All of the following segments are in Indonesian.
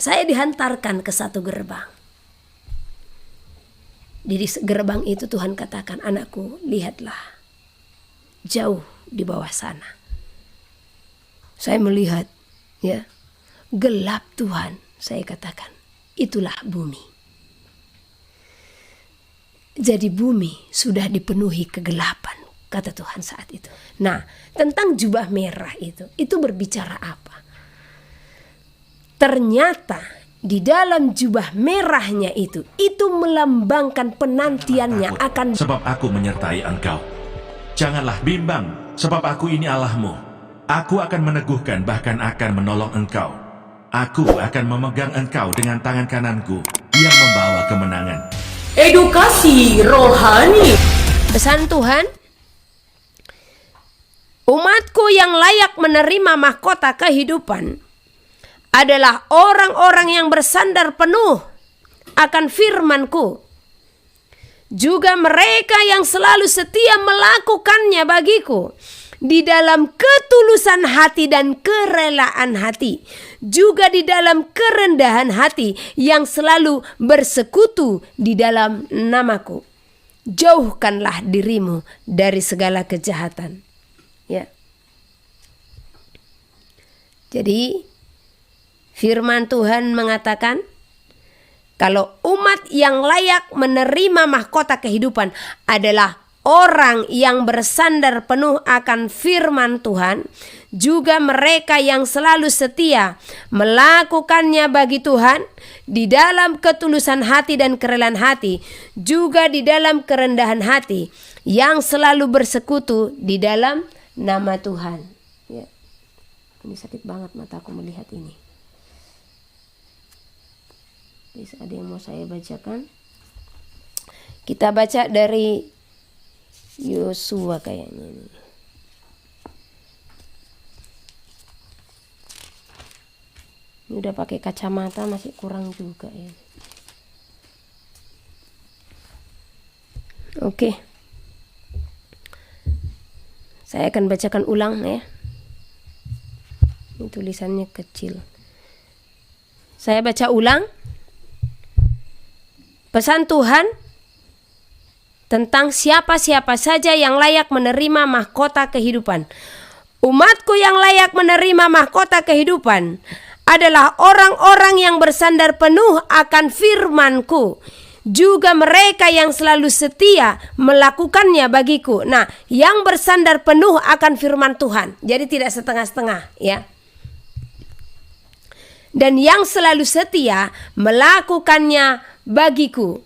saya dihantarkan ke satu gerbang. Di gerbang itu Tuhan katakan, anakku, lihatlah jauh di bawah sana. Saya melihat, ya, gelap Tuhan. Saya katakan, itulah bumi. Jadi bumi sudah dipenuhi kegelapan, kata Tuhan saat itu. Nah, tentang jubah merah itu berbicara apa? Ternyata di dalam jubah merahnya itu melambangkan penantiannya akan. Sebab aku menyertai engkau. Janganlah bimbang, sebab aku ini Allahmu. Aku akan meneguhkan, bahkan akan menolong engkau. Aku akan memegang engkau dengan tangan kananku yang membawa kemenangan. Edukasi rohani. Pesan Tuhan, umatku yang layak menerima mahkota kehidupan adalah orang-orang yang bersandar penuh akan firman-Ku. Juga mereka yang selalu setia melakukannya bagiku di dalam ketulusan hati dan kerelaan hati. Juga di dalam kerendahan hati yang selalu bersekutu di dalam namaku. Jauhkanlah dirimu dari segala kejahatan. Ya. Jadi firman Tuhan mengatakan, kalau umat yang layak menerima mahkota kehidupan adalah orang yang bersandar penuh akan firman Tuhan, juga mereka yang selalu setia melakukannya bagi Tuhan di dalam ketulusan hati dan kerelaan hati, juga di dalam kerendahan hati yang selalu bersekutu di dalam nama Tuhan. Ya. Ini sakit banget mataku melihat ini. Bisa ada yang mau saya bacakan? Kita baca dari Yosua kayaknya ini. Ini udah pakai kacamata masih kurang juga ya. Oke. Saya akan bacakan ulang ya. Ini tulisannya kecil. Saya baca ulang. Pesan Tuhan tentang siapa-siapa saja yang layak menerima mahkota kehidupan. Umatku yang layak menerima mahkota kehidupan adalah orang-orang yang bersandar penuh akan firman-Ku. Juga mereka yang selalu setia melakukannya bagiku. Nah, yang bersandar penuh akan firman Tuhan. Jadi tidak setengah-setengah ya. Dan yang selalu setia melakukannya bagiku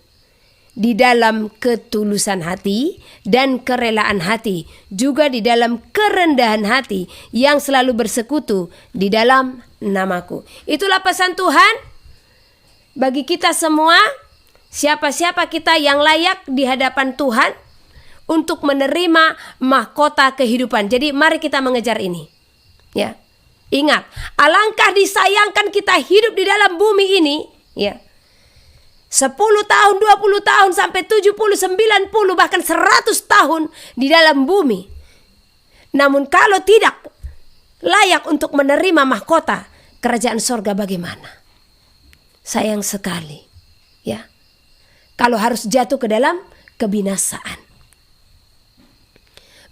di dalam ketulusan hati dan kerelaan hati, juga di dalam kerendahan hati yang selalu bersekutu di dalam namaku. Itulah pesan Tuhan bagi kita semua, siapa-siapa kita yang layak di hadapan Tuhan untuk menerima mahkota kehidupan. Jadi mari kita mengejar ini ya. Ingat, alangkah disayangkan kita hidup di dalam bumi ini ya. 10 tahun, 20 tahun, sampai 70, 90, bahkan 100 tahun di dalam bumi. Namun kalau tidak layak untuk menerima mahkota kerajaan sorga bagaimana? Sayang sekali ya. Kalau harus jatuh ke dalam kebinasaan.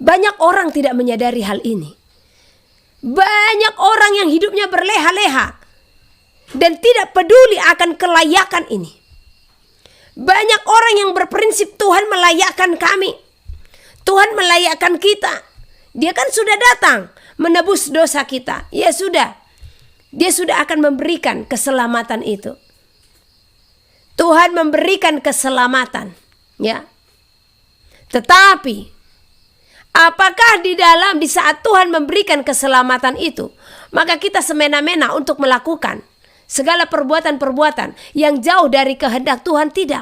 Banyak orang tidak menyadari hal ini. Banyak orang yang hidupnya berleha-leha dan tidak peduli akan kelayakan ini. Banyak orang yang berprinsip Tuhan melayakkan kami. Tuhan melayakkan kita. Dia kan sudah datang menebus dosa kita. Ya sudah. Dia sudah akan memberikan keselamatan itu. Tuhan memberikan keselamatan, ya. Tetapi apakah di saat Tuhan memberikan keselamatan itu, maka kita semena-mena untuk melakukan segala perbuatan-perbuatan yang jauh dari kehendak Tuhan? Tidak.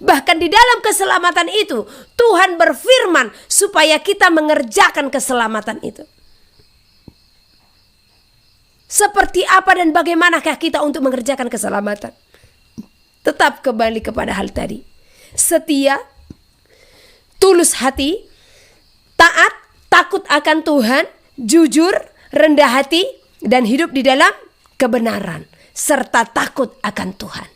Bahkan di dalam keselamatan itu Tuhan berfirman supaya kita mengerjakan keselamatan itu. Seperti apa dan bagaimanakah kita untuk mengerjakan keselamatan? Tetap kembali kepada hal tadi. Setia, tulus hati, taat, takut akan Tuhan, jujur, rendah hati, dan hidup di dalam kebenaran. serta takut akan Tuhan.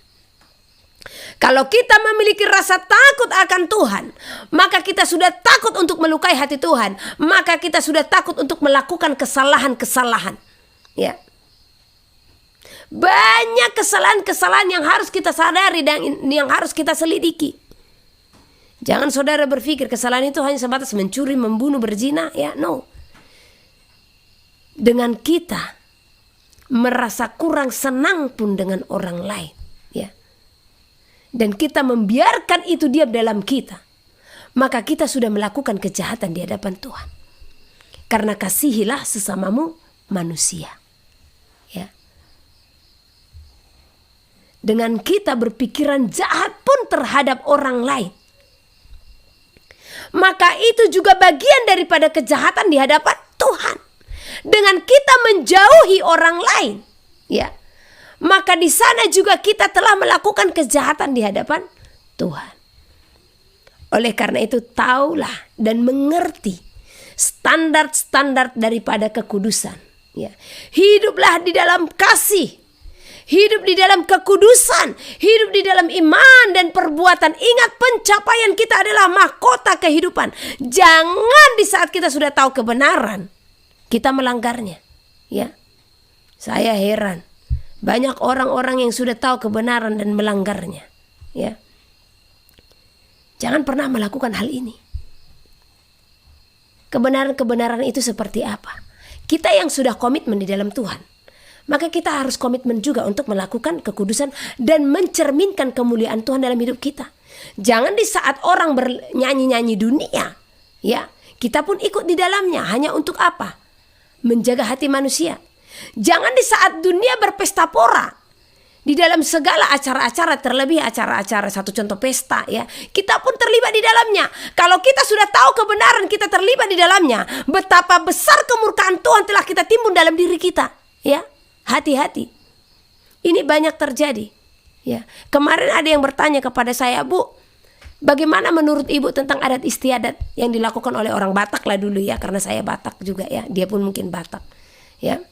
Kalau kita memiliki rasa takut akan Tuhan, maka kita sudah takut untuk melukai hati Tuhan. Maka kita sudah takut untuk melakukan kesalahan-kesalahan. Ya. Banyak kesalahan-kesalahan yang harus kita sadari dan yang harus kita selidiki. Jangan saudara berpikir kesalahan itu hanya sebatas mencuri, membunuh, berzina. Ya, no. Dengan kita merasa kurang senang pun dengan orang lain. Dan kita membiarkan itu diam dalam kita, maka kita sudah melakukan kejahatan di hadapan Tuhan. Karena kasihilah sesamamu manusia. Ya. Dengan kita berpikiran jahat pun terhadap orang lain, maka itu juga bagian daripada kejahatan di hadapan Tuhan. Dengan kita menjauhi orang lain, ya, maka di sana juga kita telah melakukan kejahatan di hadapan Tuhan. Oleh karena itu, taulah dan mengerti standar-standar daripada kekudusan. Ya. Hiduplah di dalam kasih, hidup di dalam kekudusan, hidup di dalam iman dan perbuatan. Ingat, pencapaian kita adalah mahkota kehidupan. Jangan di saat kita sudah tahu kebenaran, kita melanggarnya. Ya. Saya heran. Banyak orang-orang yang sudah tahu kebenaran dan melanggarnya. Ya. Jangan pernah melakukan hal ini. Kebenaran-kebenaran itu seperti apa? Kita yang sudah komitmen di dalam Tuhan, maka kita harus komitmen juga untuk melakukan kekudusan dan mencerminkan kemuliaan Tuhan dalam hidup kita. Jangan di saat orang bernyanyi-nyanyi dunia, ya, kita pun ikut di dalamnya. Hanya untuk apa? Menjaga hati manusia. Jangan di saat dunia berpesta pora, di dalam segala acara-acara, terlebih acara-acara, satu contoh pesta, ya, kita pun terlibat di dalamnya. Kalau kita sudah tahu kebenaran, kita terlibat di dalamnya, betapa besar kemurkaan Tuhan telah kita timbun dalam diri kita. Ya, hati-hati. Ini banyak terjadi. Ya, kemarin ada yang bertanya kepada saya, Bu, bagaimana menurut Ibu tentang adat istiadat yang dilakukan oleh orang Batak lah dulu, ya, karena saya Batak juga, ya, dia pun mungkin Batak, ya.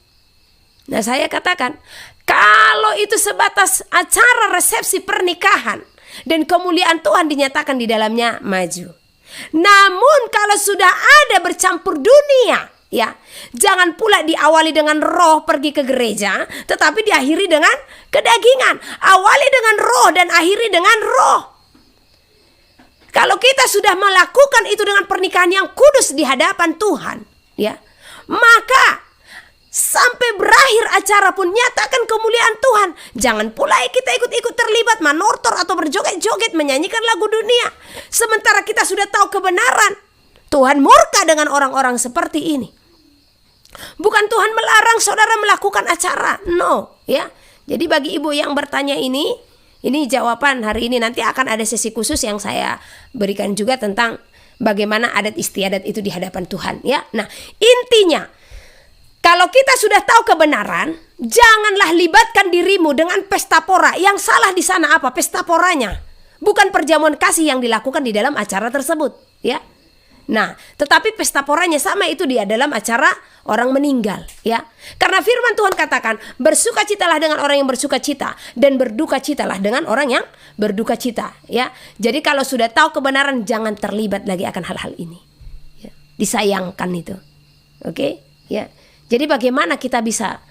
Nah, saya katakan, kalau itu sebatas acara resepsi pernikahan dan kemuliaan Tuhan dinyatakan di dalamnya, maju. Namun kalau sudah ada bercampur dunia, ya, jangan pula diawali dengan roh pergi ke gereja, tetapi diakhiri dengan kedagingan. Awali dengan roh dan akhiri dengan roh. Kalau kita sudah melakukan itu dengan pernikahan yang kudus di hadapan Tuhan, ya, maka sampai berakhir acara pun nyatakan kemuliaan Tuhan. Jangan pula kita ikut-ikut terlibat manortor atau berjoget-joget menyanyikan lagu dunia, sementara kita sudah tahu kebenaran. Tuhan murka dengan orang-orang seperti ini. Bukan Tuhan melarang saudara melakukan acara, no, ya. Jadi bagi ibu yang bertanya ini jawaban hari ini. Nanti akan ada sesi khusus yang saya berikan juga tentang bagaimana adat istiadat itu di hadapan Tuhan, ya. Nah, intinya, kalau kita sudah tahu kebenaran, janganlah libatkan dirimu dengan pesta pora. Yang salah di sana apa? Pesta poranya, bukan perjamuan kasih yang dilakukan di dalam acara tersebut, ya. Nah, tetapi pesta poranya sama, itu dia dalam acara orang meninggal, ya. Karena firman Tuhan katakan, bersukacitalah dengan orang yang bersukacita dan berdukacitalah dengan orang yang berdukacita, ya. Jadi kalau sudah tahu kebenaran, jangan terlibat lagi akan hal-hal ini, ya. Disayangkan itu, oke, ya. Jadi bagaimana kita bisa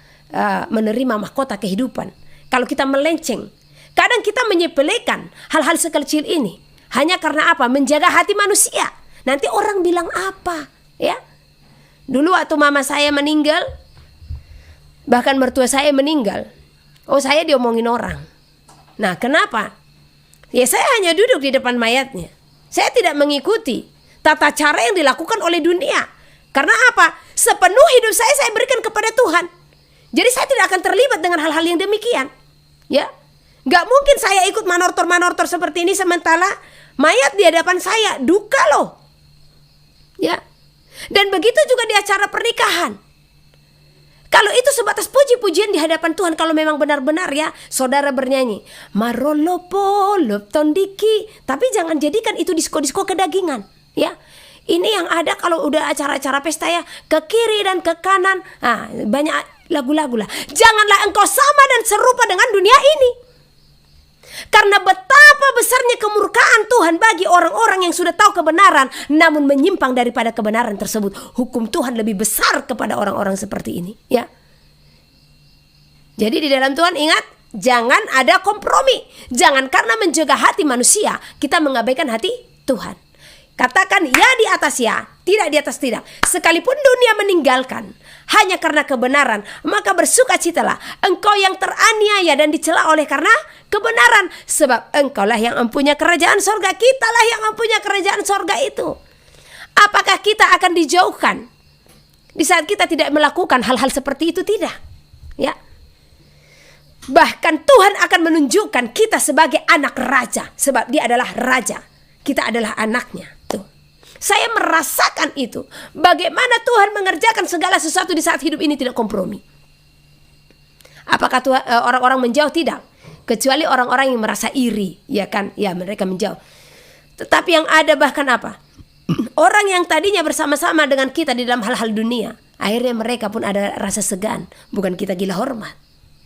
menerima mahkota kehidupan kalau kita melenceng? Kadang kita menyepelekan hal-hal sekecil ini hanya karena apa? Menjaga hati manusia. Nanti orang bilang apa, ya? Dulu waktu mama saya meninggal, bahkan mertua saya meninggal, oh, saya diomongin orang. Nah, kenapa? Ya, saya hanya duduk di depan mayatnya. Saya tidak mengikuti tata cara yang dilakukan oleh dunia. Karena apa? Sepenuh hidup saya berikan kepada Tuhan. Jadi saya tidak akan terlibat dengan hal-hal yang demikian, ya. Gak mungkin saya ikut manortor-manortor seperti ini sementara mayat di hadapan saya, duka loh, ya. Dan begitu juga di acara pernikahan. Kalau itu sebatas puji-pujian di hadapan Tuhan, kalau memang benar-benar, ya, saudara bernyanyi marolopo loptondiki, tapi jangan jadikan itu disko-disko kedagingan, ya. Ini yang ada kalau udah acara-acara pesta, ya, ke kiri dan ke kanan. Nah, banyak lagu-lagu lah. Janganlah engkau sama dan serupa dengan dunia ini. Karena betapa besarnya kemurkaan Tuhan bagi orang-orang yang sudah tahu kebenaran namun menyimpang daripada kebenaran tersebut. Hukum Tuhan lebih besar kepada orang-orang seperti ini, ya. Jadi di dalam Tuhan ingat, jangan ada kompromi. Jangan karena menjaga hati manusia kita mengabaikan hati Tuhan. Katakan ya di atas ya, tidak di atas tidak. Sekalipun dunia meninggalkan hanya karena kebenaran, maka bersukacitalah engkau yang teraniaya dan dicela oleh karena kebenaran. Sebab engkaulah yang mempunyai kerajaan sorga. Kitalah yang mempunyai kerajaan sorga itu. Apakah kita akan dijauhkan di saat kita tidak melakukan hal-hal seperti itu? Tidak, ya. Bahkan Tuhan akan menunjukkan kita sebagai anak raja. Sebab dia adalah raja, kita adalah anaknya. Tuh, saya merasakan itu. Bagaimana Tuhan mengerjakan segala sesuatu di saat hidup ini tidak kompromi. Apakah orang-orang menjauh? Tidak. Kecuali orang-orang yang merasa iri, ya kan? Ya, mereka menjauh. Tetapi yang ada bahkan apa? Orang yang tadinya bersama-sama dengan kita di dalam hal-hal dunia, akhirnya mereka pun ada rasa segan. Bukan kita gila hormat,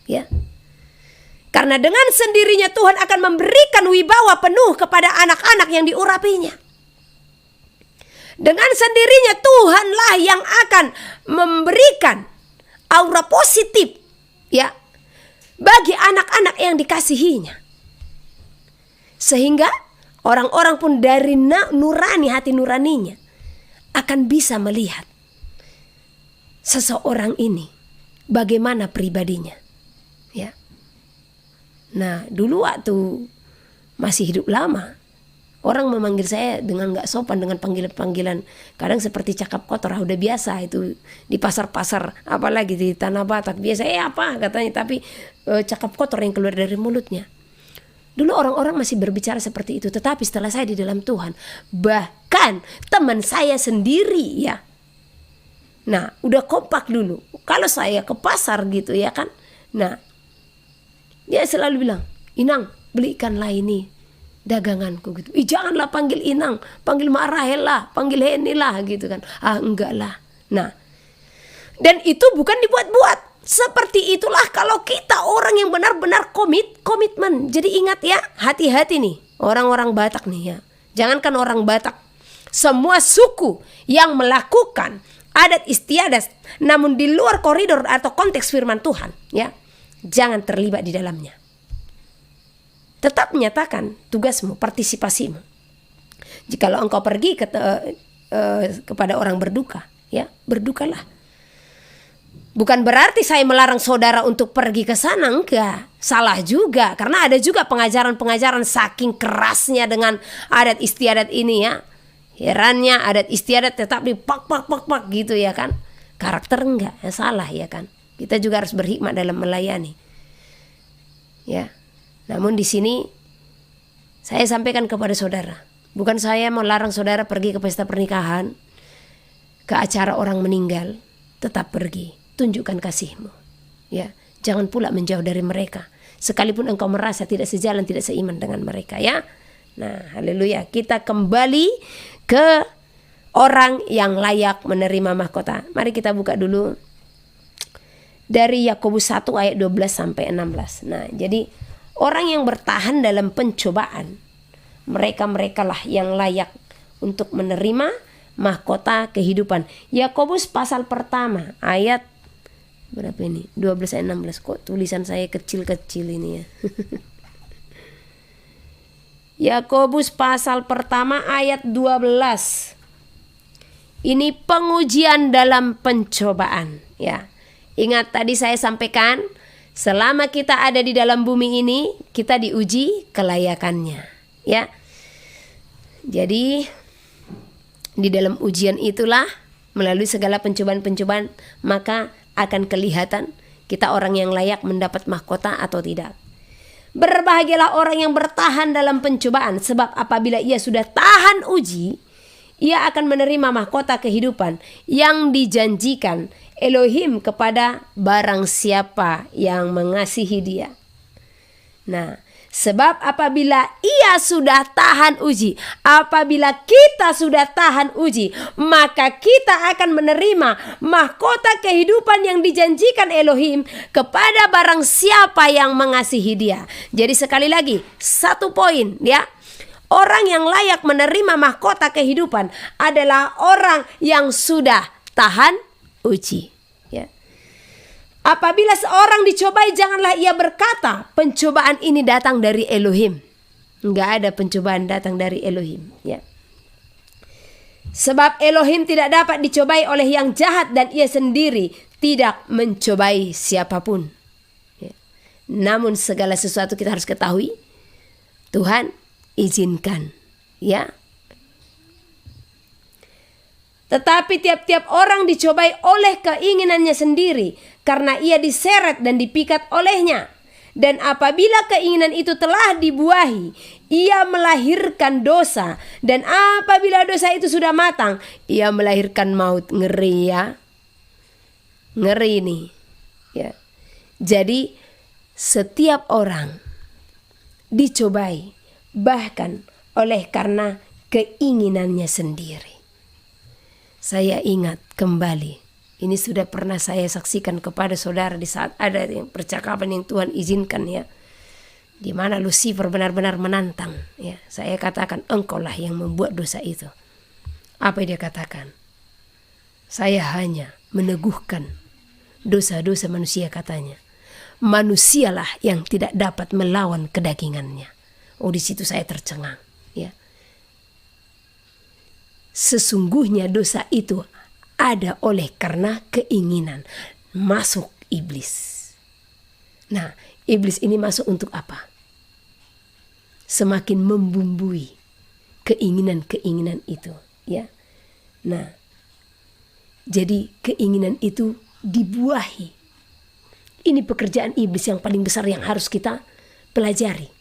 ya. Karena dengan sendirinya Tuhan akan memberikan wibawa penuh kepada anak-anak yang diurapinya. Dengan sendirinya Tuhanlah yang akan memberikan aura positif, ya, bagi anak-anak yang dikasihinya. Sehingga orang-orang pun dari nurani, hati nuraninya akan bisa melihat seseorang ini bagaimana pribadinya, ya. Nah, dulu waktu masih hidup lama, orang memanggil saya dengan gak sopan, dengan panggilan-panggilan kadang seperti cakap kotor. Udah biasa itu di pasar-pasar, apalagi di Tanah Batak. Biasa apa katanya, tapi cakap kotor yang keluar dari mulutnya. Dulu orang-orang masih berbicara seperti itu. Tetapi setelah saya di dalam Tuhan, bahkan teman saya sendiri, ya, nah udah kompak dulu. Kalau saya ke pasar gitu, ya kan, nah dia selalu bilang, Inang belikanlah ini daganganku gitu. Janganlah panggil Inang, panggil Mak Rahel lah, panggil Heni lah gitu kan. Enggak lah. Nah, dan itu bukan dibuat-buat. Seperti itulah kalau kita orang yang benar-benar komitmen. Jadi ingat ya, hati-hati nih orang-orang Batak nih, ya. Jangankan orang Batak, semua suku yang melakukan adat istiadat namun di luar koridor atau konteks firman Tuhan, ya, jangan terlibat di dalamnya. Tetap menyatakan tugasmu, partisipasimu. Jikalau engkau pergi kepada orang berduka, ya, berdukalah. Bukan berarti saya melarang saudara untuk pergi ke sana, enggak. Salah juga, karena ada juga pengajaran-pengajaran saking kerasnya dengan adat istiadat ini, ya. Herannya adat istiadat tetap dipak gitu, ya kan. Karakter enggak, ya salah, ya kan. Kita juga harus berhikmat dalam melayani, ya. Namun di sini saya sampaikan kepada saudara, bukan saya mau larang saudara pergi ke pesta pernikahan, ke acara orang meninggal, tetap pergi, tunjukkan kasihmu, ya. Jangan pula menjauh dari mereka, sekalipun engkau merasa tidak sejalan, tidak seiman dengan mereka, ya. Nah, haleluya, kita kembali ke orang yang layak menerima mahkota. Mari kita buka dulu dari Yakobus 1 ayat 12 sampai 16. Nah, jadi orang yang bertahan dalam pencobaan, mereka lah yang layak untuk menerima mahkota kehidupan. Yakobus pasal pertama ayat berapa ini? 12 ayat 16. Kok tulisan saya kecil-kecil ini, ya. Yakobus pasal pertama ayat 12. Ini pengujian dalam pencobaan, ya. Ingat tadi saya sampaikan, selama kita ada di dalam bumi ini, kita diuji kelayakannya, ya. Jadi di dalam ujian itulah, melalui segala pencobaan-pencobaan, maka akan kelihatan kita orang yang layak mendapat mahkota atau tidak. Berbahagialah orang yang bertahan dalam pencobaan, sebab apabila ia sudah tahan uji, ia akan menerima mahkota kehidupan yang dijanjikan Elohim kepada barang siapa yang mengasihi dia. Nah, sebab apabila ia sudah tahan uji, apabila kita sudah tahan uji, maka kita akan menerima mahkota kehidupan yang dijanjikan Elohim kepada barang siapa yang mengasihi Dia. Jadi sekali lagi, satu poin ya. Orang yang layak menerima mahkota kehidupan adalah orang yang sudah tahan uji. Ya. Apabila seorang dicobai, janganlah ia berkata, pencobaan ini datang dari Elohim. Enggak ada pencobaan datang dari Elohim. Ya. Sebab Elohim tidak dapat dicobai oleh yang jahat dan ia sendiri tidak mencobai siapapun. Ya. Namun segala sesuatu kita harus ketahui, Tuhan izinkan, ya. Tetapi tiap-tiap orang dicobai oleh keinginannya sendiri, karena ia diseret dan dipikat olehnya. Dan apabila keinginan itu telah dibuahi, ia melahirkan dosa. Dan apabila dosa itu sudah matang, ia melahirkan maut. Ngeri ya. Ngeri nih. Ya. Jadi setiap orang dicobai bahkan oleh karena keinginannya sendiri. Saya ingat kembali, ini sudah pernah saya saksikan kepada saudara di saat ada percakapan yang Tuhan izinkan ya, di mana Lucifer benar-benar menantang ya. Saya katakan, engkaulah yang membuat dosa itu. Apa dia katakan? Saya hanya meneguhkan dosa-dosa manusia, katanya. Manusialah yang tidak dapat melawan kedagingannya. Oh, di situ saya tercengang, ya. Sesungguhnya dosa itu ada oleh karena keinginan, masuk iblis. Nah, iblis ini masuk untuk apa? Semakin membumbui keinginan-keinginan itu, ya. Nah, jadi keinginan itu dibuahi. Ini pekerjaan iblis yang paling besar yang harus kita pelajari.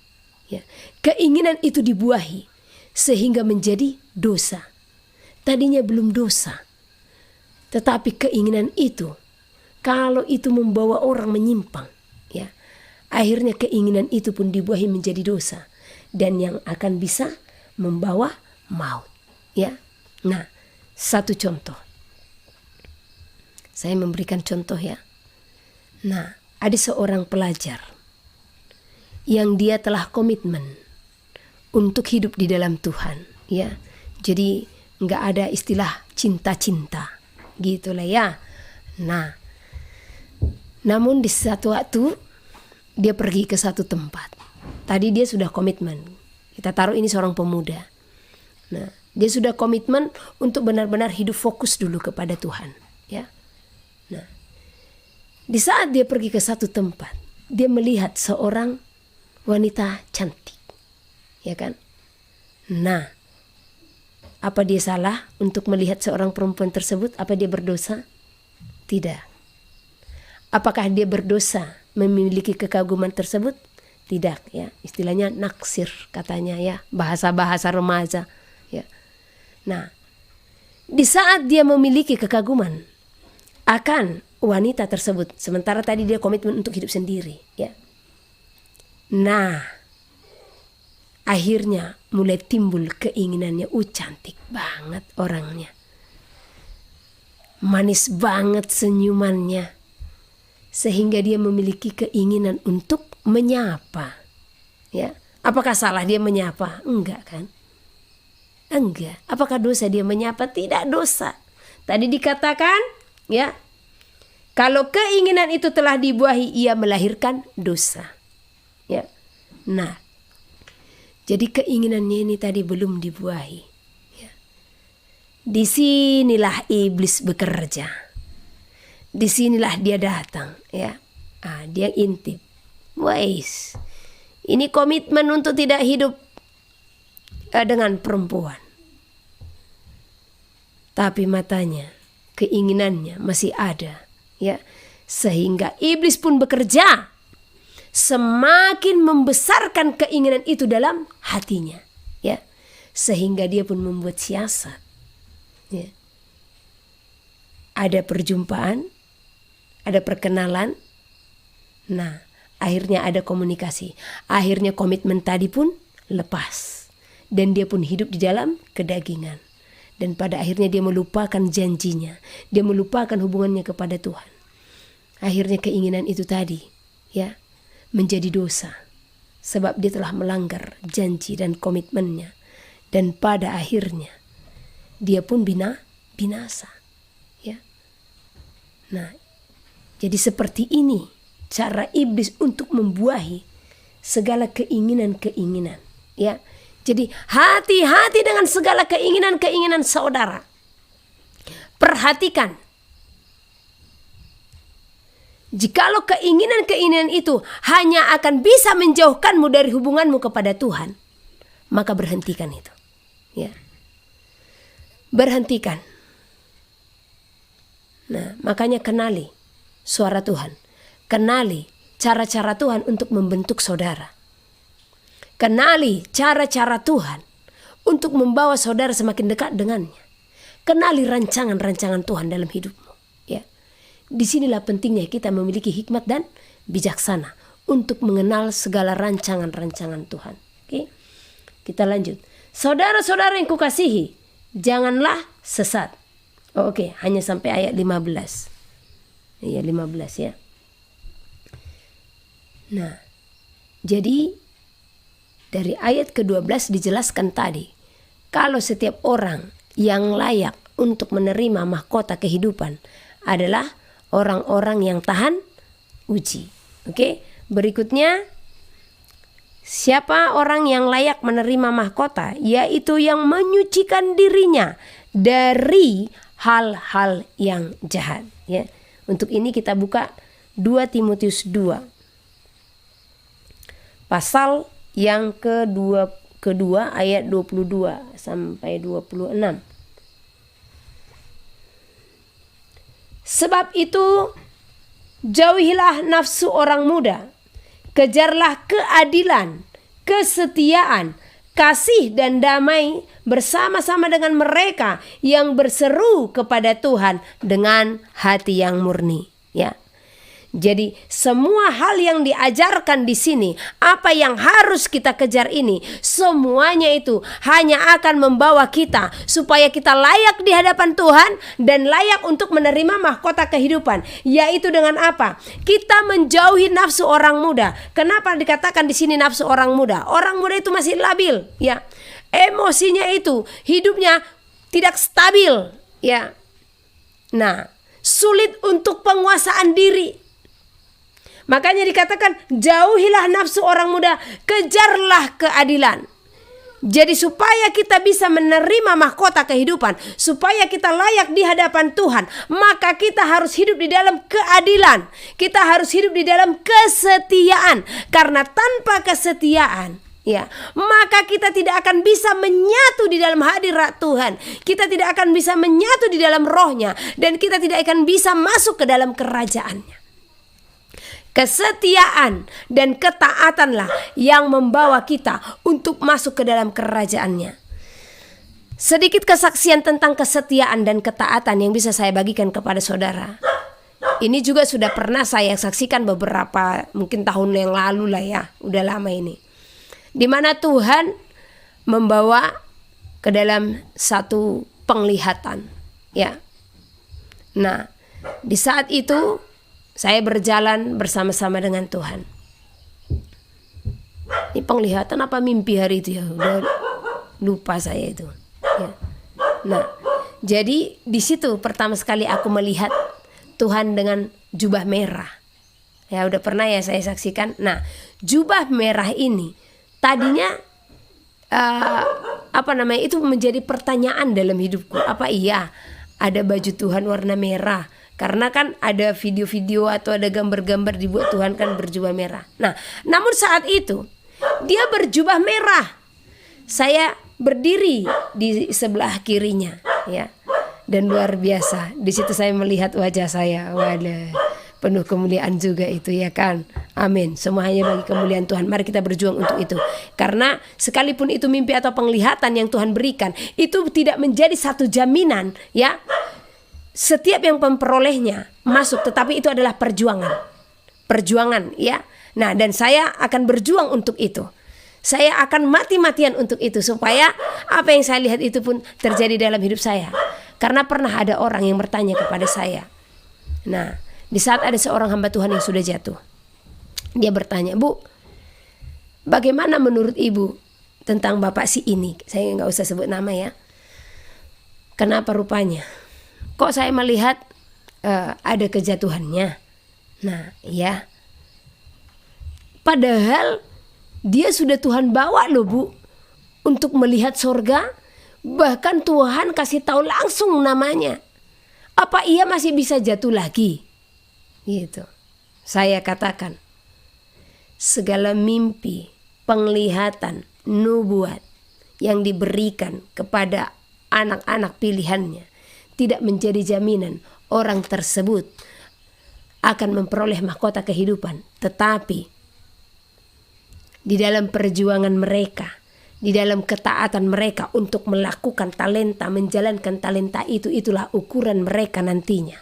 Ya, keinginan itu dibuahi sehingga menjadi dosa. Tadinya belum dosa, tetapi keinginan itu, kalau itu membawa orang menyimpang, ya, akhirnya keinginan itu pun dibuahi menjadi dosa dan yang akan bisa membawa maut. Ya, nah, satu contoh, saya memberikan contoh ya. Nah, ada seorang pelajar yang dia telah komitmen untuk hidup di dalam Tuhan, ya. Jadi nggak ada istilah cinta-cinta, gitulah ya. Nah, namun di satu waktu dia pergi ke satu tempat. Tadi dia sudah komitmen. Kita taruh ini seorang pemuda. Nah, dia sudah komitmen untuk benar-benar hidup fokus dulu kepada Tuhan, ya. Nah, di saat dia pergi ke satu tempat, dia melihat seorang wanita cantik, ya kan? Nah, apa dia salah untuk melihat seorang perempuan tersebut? Apa dia berdosa? Tidak. Apakah dia berdosa memiliki kekaguman tersebut? Tidak, ya. Istilahnya naksir katanya ya, bahasa-bahasa remaja, ya. Nah, di saat dia memiliki kekaguman akan wanita tersebut, sementara tadi dia komitmen untuk hidup sendiri, ya. Nah, akhirnya mulai timbul keinginannya. Cantik banget orangnya, manis banget senyumannya, sehingga dia memiliki keinginan untuk menyapa, ya. Apakah salah dia menyapa? Enggak kan? Enggak. Apakah dosa dia menyapa? Tidak dosa. Tadi dikatakan, ya, kalau keinginan itu telah dibuahi, ia melahirkan dosa. Ya. Nah, jadi keinginannya ini tadi belum dibuahi. Ya. Disinilah iblis bekerja. Disinilah dia datang. Ya. Dia intip. Wais, ini komitmen untuk tidak hidup dengan perempuan. Tapi matanya, keinginannya masih ada. Ya. Sehingga iblis pun bekerja. Semakin membesarkan keinginan itu dalam hatinya, ya, sehingga dia pun membuat siasat, ya. Ada perjumpaan, ada perkenalan. Nah, akhirnya ada komunikasi. Akhirnya komitmen tadi pun lepas. Dan dia pun hidup di dalam kedagingan. Dan pada akhirnya dia melupakan janjinya. Dia melupakan hubungannya kepada Tuhan. Akhirnya keinginan itu tadi ya menjadi dosa. Sebab dia telah melanggar janji dan komitmennya. Dan pada akhirnya dia pun binasa. Ya. Nah, jadi seperti ini cara iblis untuk membuahi segala keinginan-keinginan. Ya. Jadi hati-hati dengan segala keinginan-keinginan saudara. Perhatikan. Jikalau keinginan-keinginan itu hanya akan bisa menjauhkanmu dari hubunganmu kepada Tuhan, maka berhentikan itu. Ya. Berhentikan. Nah, makanya kenali suara Tuhan. Kenali cara-cara Tuhan untuk membentuk saudara. Kenali cara-cara Tuhan untuk membawa saudara semakin dekat dengannya. Kenali rancangan-rancangan Tuhan dalam hidupmu. Ya. Disinilah pentingnya kita memiliki hikmat dan bijaksana untuk mengenal segala rancangan-rancangan Tuhan. Oke? Kita lanjut. Saudara-saudara yang kukasihi, janganlah sesat. Oke, hanya sampai ayat 15. Iya, 15 ya. Nah, jadi dari ayat ke-12 dijelaskan tadi, kalau setiap orang yang layak untuk menerima mahkota kehidupan adalah orang-orang yang tahan uji. Oke, berikutnya siapa orang yang layak menerima mahkota? Yaitu yang menyucikan dirinya dari hal-hal yang jahat. Ya, untuk ini kita buka 2 Timotius 2 pasal yang kedua ayat 22 sampai 26. Sebab itu jauhilah nafsu orang muda, kejarlah keadilan, kesetiaan, kasih dan damai bersama-sama dengan mereka yang berseru kepada Tuhan dengan hati yang murni. Ya. Jadi semua hal yang diajarkan di sini, apa yang harus kita kejar ini, semuanya itu hanya akan membawa kita supaya kita layak di hadapan Tuhan dan layak untuk menerima mahkota kehidupan. Yaitu dengan apa? Kita menjauhi nafsu orang muda. Kenapa dikatakan di sini nafsu orang muda? Orang muda itu masih labil, ya. Emosinya itu, hidupnya tidak stabil, ya. Nah, sulit untuk penguasaan diri. Makanya dikatakan jauhilah nafsu orang muda, kejarlah keadilan. Jadi supaya kita bisa menerima mahkota kehidupan, supaya kita layak di hadapan Tuhan, maka kita harus hidup di dalam keadilan. Kita harus hidup di dalam kesetiaan. Karena tanpa kesetiaan, ya, maka kita tidak akan bisa menyatu di dalam hadirat Tuhan. Kita tidak akan bisa menyatu di dalam rohnya, dan kita tidak akan bisa masuk ke dalam kerajaannya. Kesetiaan dan ketaatanlah yang membawa kita untuk masuk ke dalam kerajaannya. Sedikit kesaksian tentang kesetiaan dan ketaatan yang bisa saya bagikan kepada saudara. Ini juga sudah pernah saya saksikan beberapa mungkin tahun yang lalu lah ya, udah lama ini. Di mana Tuhan membawa ke dalam satu penglihatan, ya. Nah, di saat itu saya berjalan bersama-sama dengan Tuhan. Ini penglihatan apa mimpi hari itu ya? Udah lupa saya itu. Ya. Nah, jadi di situ pertama sekali aku melihat Tuhan dengan jubah merah. Ya udah pernah ya saya saksikan. Nah, jubah merah ini tadinya itu menjadi pertanyaan dalam hidupku. Apa iya ada baju Tuhan warna merah? Karena kan ada video-video atau ada gambar-gambar dibuat Tuhan kan berjubah merah. Nah, namun saat itu dia berjubah merah. Saya berdiri di sebelah kirinya, ya. Dan luar biasa, di situ saya melihat wajah saya. Waduh, penuh kemuliaan juga itu ya kan. Amin. Semua hanya bagi kemuliaan Tuhan. Mari kita berjuang untuk itu. Karena sekalipun itu mimpi atau penglihatan yang Tuhan berikan, itu tidak menjadi satu jaminan, ya. Setiap yang memperolehnya masuk, tetapi itu adalah perjuangan. Perjuangan, ya. Nah, dan saya akan berjuang untuk itu. Saya akan mati-matian untuk itu, supaya apa yang saya lihat itu pun terjadi dalam hidup saya. Karena pernah ada orang yang bertanya kepada saya. Nah, di saat ada seorang hamba Tuhan yang sudah jatuh, dia bertanya, "Bu, bagaimana menurut Ibu tentang bapak si ini?" Saya nggak usah sebut nama ya. Kenapa rupanya? Kok saya melihat ada kejatuhannya? Nah, ya. Padahal dia sudah Tuhan bawa loh, Bu, untuk melihat sorga. Bahkan Tuhan kasih tahu langsung namanya. Apa ia masih bisa jatuh lagi? Gitu. Saya katakan, segala mimpi, penglihatan, nubuat yang diberikan kepada anak-anak pilihannya tidak menjadi jaminan orang tersebut akan memperoleh mahkota kehidupan. Tetapi di dalam perjuangan mereka, di dalam ketaatan mereka untuk melakukan talenta, menjalankan talenta itu, itulah ukuran mereka nantinya.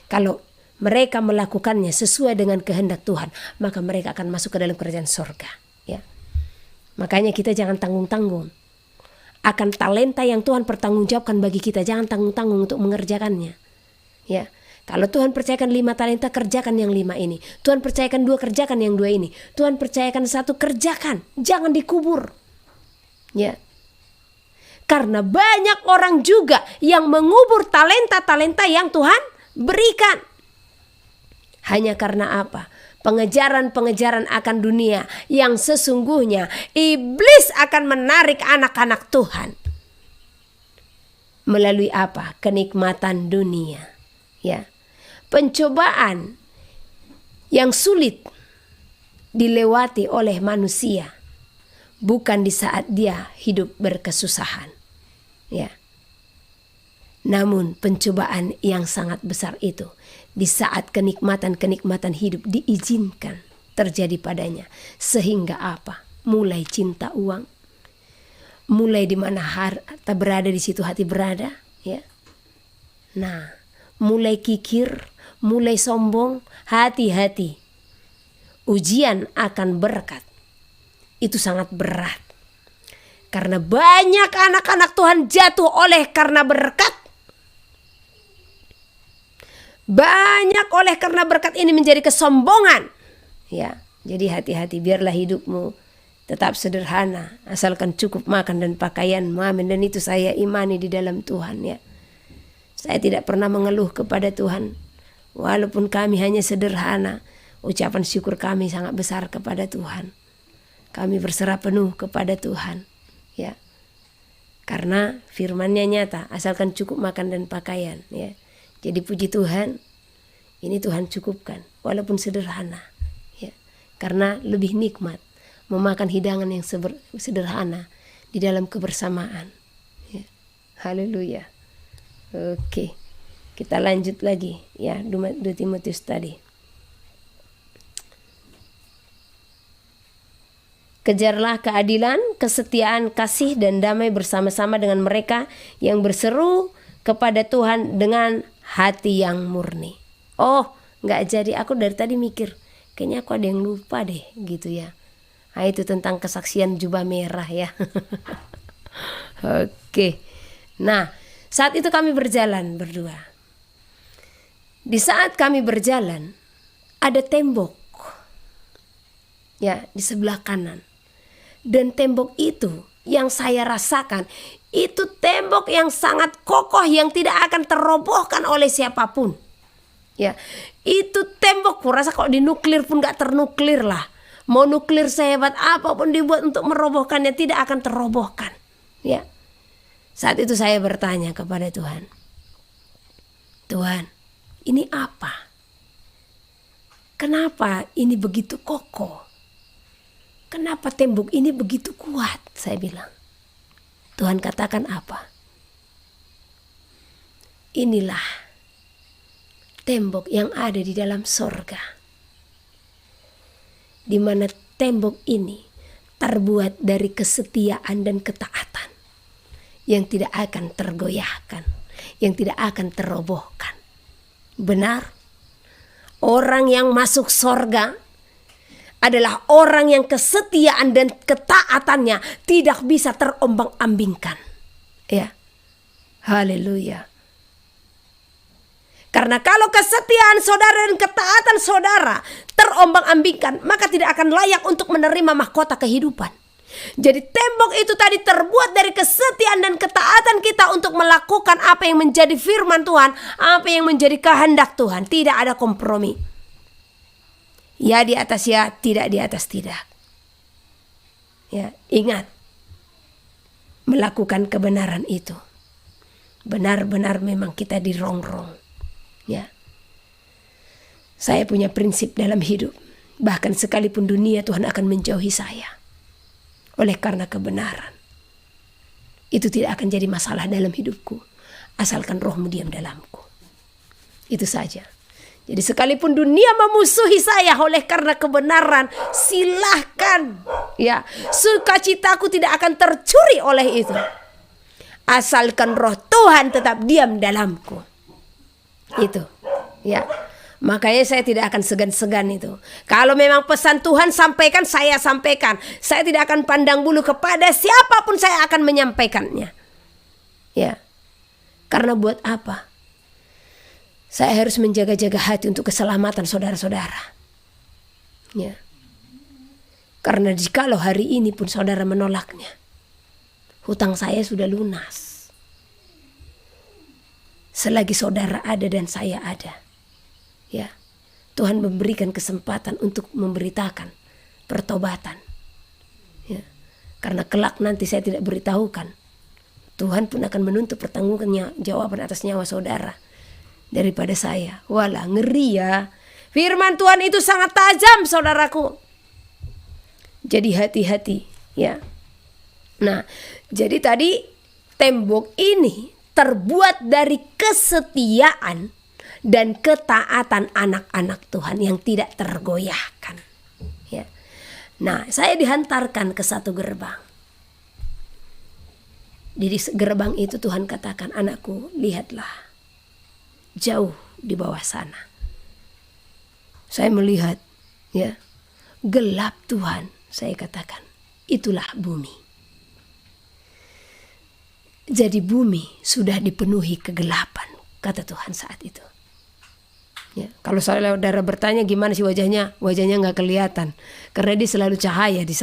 Kalau mereka melakukannya sesuai dengan kehendak Tuhan, maka mereka akan masuk ke dalam kerajaan sorga. Ya. Makanya kita jangan tanggung-tanggung akan talenta yang Tuhan pertanggungjawabkan bagi kita. Jangan tanggung-tanggung untuk mengerjakannya. Ya. Kalau Tuhan percayakan 5 talenta, kerjakan yang 5 ini. Tuhan percayakan 2, kerjakan yang 2 ini. Tuhan percayakan 1, kerjakan. Jangan dikubur. Ya. Karena banyak orang juga yang mengubur talenta-talenta yang Tuhan berikan. Hanya karena apa? Pengejaran-pengejaran akan dunia yang sesungguhnya iblis akan menarik anak-anak Tuhan. Melalui apa? Kenikmatan dunia. Ya. Pencobaan yang sulit dilewati oleh manusia bukan di saat dia hidup berkesusahan, ya. Namun pencobaan yang sangat besar itu di saat kenikmatan-kenikmatan hidup diizinkan terjadi padanya. Sehingga apa? Mulai cinta uang, mulai di mana harta berada di situ hati berada, ya. Nah, mulai kikir, mulai sombong, hati-hati. Ujian akan berkat itu sangat berat. Karena banyak anak-anak Tuhan jatuh oleh karena berkat. Banyak oleh karena berkat ini menjadi kesombongan. Ya, jadi hati-hati, biarlah hidupmu tetap sederhana, asalkan cukup makan dan pakaian. Amin. Dan itu saya imani di dalam Tuhan, ya. Saya tidak pernah mengeluh kepada Tuhan. Walaupun kami hanya sederhana, ucapan syukur kami sangat besar kepada Tuhan. Kami berserah penuh kepada Tuhan, ya. Karena firman-Nya nyata, asalkan cukup makan dan pakaian, ya. Jadi puji Tuhan, ini Tuhan cukupkan walaupun sederhana, ya. Karena lebih nikmat memakan hidangan yang sederhana di dalam kebersamaan, ya. Haleluya. Oke, kita lanjut lagi, ya. 2 Timotius tadi. Kejarlah keadilan, kesetiaan, kasih, dan damai bersama-sama dengan mereka yang berseru kepada Tuhan dengan hati yang murni. Oh, gak jadi. Aku dari tadi mikir, kayaknya aku ada yang lupa deh, gitu ya. Nah, itu tentang kesaksian jubah merah, ya. Oke. Nah, saat itu kami berjalan berdua. Di saat kami berjalan, ada tembok, ya, di sebelah kanan. Dan tembok itu yang saya rasakan, itu tembok yang sangat kokoh yang tidak akan terobohkan oleh siapapun. Ya, itu tembok kurasa kalau dinuklir pun gak ternuklir lah. Mau nuklir sehebat apapun dibuat untuk merobohkannya, tidak akan terobohkan. Ya. Saat itu saya bertanya kepada Tuhan, Tuhan, ini apa? Kenapa ini begitu kokoh? Kenapa tembok ini begitu kuat? Saya bilang. Tuhan katakan apa? Inilah tembok yang ada di dalam sorga. Di mana tembok ini terbuat dari kesetiaan dan ketaatan yang tidak akan tergoyahkan, yang tidak akan terobohkan. Benar, orang yang masuk sorga adalah orang yang kesetiaan dan ketaatannya tidak bisa terombang-ambingkan. Ya. Haleluya. Karena kalau kesetiaan saudara dan ketaatan saudara terombang-ambingkan, maka tidak akan layak untuk menerima mahkota kehidupan. Jadi tembok itu tadi terbuat dari kesetiaan dan ketaatan kita untuk melakukan apa yang menjadi firman Tuhan, apa yang menjadi kehendak Tuhan. Tidak ada kompromi. Ya di atas ya, tidak di atas tidak. Ya, ingat, melakukan kebenaran itu benar-benar memang kita dirongrong. Ya, saya punya prinsip dalam hidup. Bahkan sekalipun dunia, Tuhan akan menjauhi saya. Oleh karena kebenaran, itu tidak akan jadi masalah dalam hidupku, asalkan rohmu diam dalamku. Itu saja. Jadi sekalipun dunia memusuhi saya oleh karena kebenaran, silahkan. Ya, sukacitaku tidak akan tercuri oleh itu, asalkan roh Tuhan tetap diam dalamku. Itu, ya. Makanya saya tidak akan segan-segan itu. Kalau memang pesan Tuhan sampaikan, saya sampaikan. Saya tidak akan pandang bulu kepada siapapun, saya akan menyampaikannya. Ya. Karena buat apa? Saya harus menjaga-jaga hati untuk keselamatan saudara-saudara. Ya. Karena jikalau hari ini pun saudara menolaknya, hutang saya sudah lunas. Selagi saudara ada dan saya ada. Ya, Tuhan memberikan kesempatan untuk memberitakan pertobatan. Ya, karena kelak nanti saya tidak beritahukan, Tuhan pun akan menuntut pertanggungjawaban jawaban atas nyawa saudara daripada saya. Walah, ngeri ya. Firman Tuhan itu sangat tajam, saudaraku. Jadi hati-hati, ya. Nah, jadi tadi tembok ini terbuat dari kesetiaan dan ketaatan anak-anak Tuhan yang tidak tergoyahkan. Ya. Nah, saya dihantarkan ke satu gerbang. Di gerbang itu Tuhan katakan, anakku, lihatlah jauh di bawah sana. Saya melihat, ya, gelap Tuhan. Saya katakan, itulah bumi. Jadi bumi sudah dipenuhi kegelapan, kata Tuhan saat itu. Ya, kalau saudara bertanya gimana sih wajahnya, wajahnya nggak kelihatan karena dia selalu cahaya di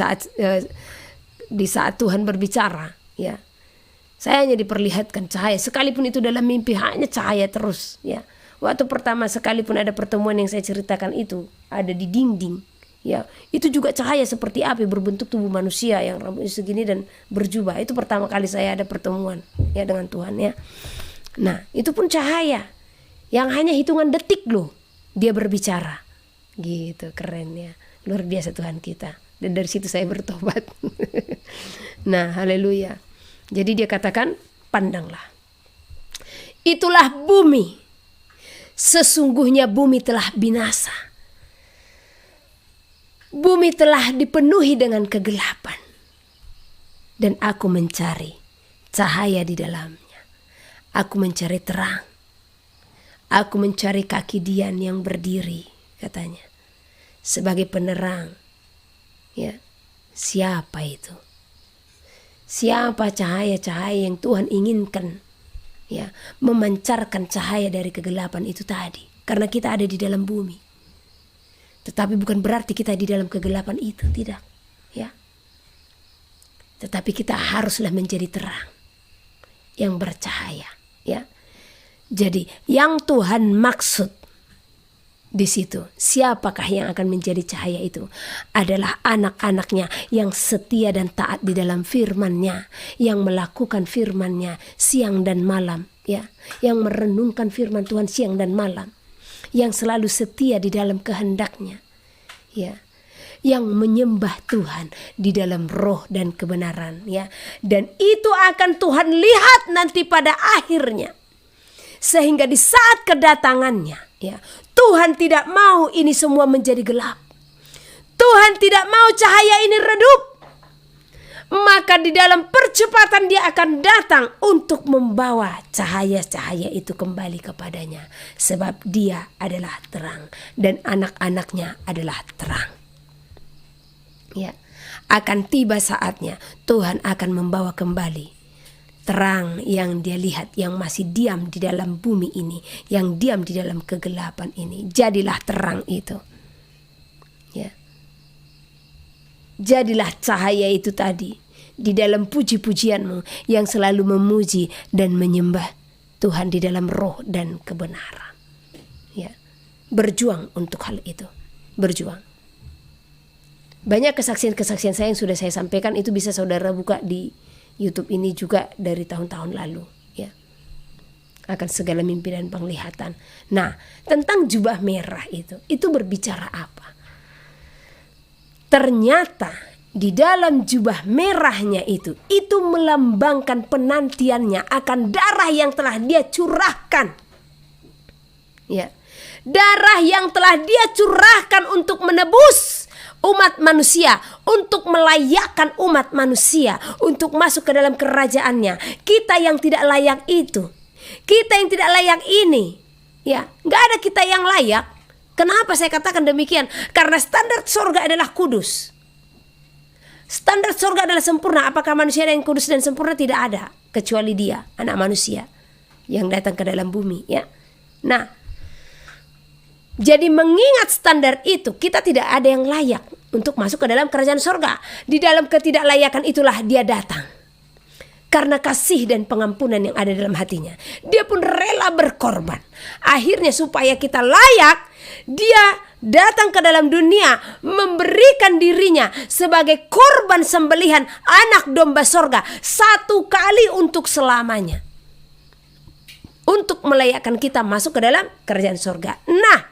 saat Tuhan berbicara. Ya, saya hanya diperlihatkan cahaya, sekalipun itu dalam mimpi hanya cahaya terus. Ya, waktu pertama sekalipun ada pertemuan yang saya ceritakan itu ada di dinding. Ya, itu juga cahaya seperti api berbentuk tubuh manusia yang rambutnya segini dan berjubah. Itu pertama kali saya ada pertemuan ya dengan Tuhan ya. Nah, itu pun cahaya. Yang hanya hitungan detik loh dia berbicara. Gitu, keren ya. Luar biasa Tuhan kita. Dan dari situ saya bertobat. Nah, haleluya. Jadi dia katakan, pandanglah. Itulah bumi. Sesungguhnya bumi telah binasa. Bumi telah dipenuhi dengan kegelapan. Dan aku mencari cahaya di dalamnya. Aku mencari terang. Aku mencari kaki Dian yang berdiri, katanya, sebagai penerang. Ya, siapa itu? Siapa cahaya-cahaya yang Tuhan inginkan? Ya, memancarkan cahaya dari kegelapan itu tadi. Karena kita ada di dalam bumi. Tetapi bukan berarti kita di dalam kegelapan itu, tidak. Ya. Tetapi kita haruslah menjadi terang yang bercahaya. Ya. Jadi yang Tuhan maksud di situ, siapakah yang akan menjadi cahaya itu? Adalah anak-anaknya yang setia dan taat di dalam firman-Nya, yang melakukan firman-Nya siang dan malam, ya, yang merenungkan firman Tuhan siang dan malam, yang selalu setia di dalam kehendak-Nya, ya, yang menyembah Tuhan di dalam roh dan kebenaran, ya. Dan itu akan Tuhan lihat nanti pada akhirnya. Sehingga di saat kedatangannya, ya, Tuhan tidak mau ini semua menjadi gelap. Tuhan tidak mau cahaya ini redup. Maka di dalam percepatan dia akan datang untuk membawa cahaya-cahaya itu kembali kepadanya. Sebab dia adalah terang dan anak-anaknya adalah terang. Ya, akan tiba saatnya Tuhan akan membawa kembali terang yang dia lihat, yang masih diam di dalam bumi ini, yang diam di dalam kegelapan ini. Jadilah terang itu. Ya. Jadilah cahaya itu tadi di dalam puji-pujianmu yang selalu memuji dan menyembah Tuhan di dalam roh dan kebenaran. Ya. Berjuang untuk hal itu. Berjuang. Banyak kesaksian-kesaksian saya yang sudah saya sampaikan, itu bisa saudara buka di YouTube ini juga dari tahun-tahun lalu, ya. Akan segala mimpi dan penglihatan. Nah, tentang jubah merah itu berbicara apa? Ternyata di dalam jubah merahnya itu melambangkan penantiannya akan darah yang telah dia curahkan. Ya. Darah yang telah dia curahkan untuk menebus umat manusia, untuk melayakkan umat manusia untuk masuk ke dalam kerajaannya. Kita yang tidak layak itu, kita yang tidak layak ini, ya, nggak ada kita yang layak. Kenapa saya katakan demikian? Karena standar surga adalah kudus. Standar surga adalah sempurna. Apakah manusia yang kudus dan sempurna? Tidak ada, kecuali dia, anak manusia yang datang ke dalam bumi, ya. Nah, jadi mengingat standar itu, kita tidak ada yang layak untuk masuk ke dalam kerajaan surga. Di dalam ketidaklayakan itulah dia datang. Karena kasih dan pengampunan yang ada dalam hatinya, dia pun rela berkorban. Akhirnya supaya kita layak, dia datang ke dalam dunia, memberikan dirinya sebagai korban sembelihan anak domba surga, satu kali untuk selamanya, untuk melayakkan kita masuk ke dalam kerajaan surga. Nah,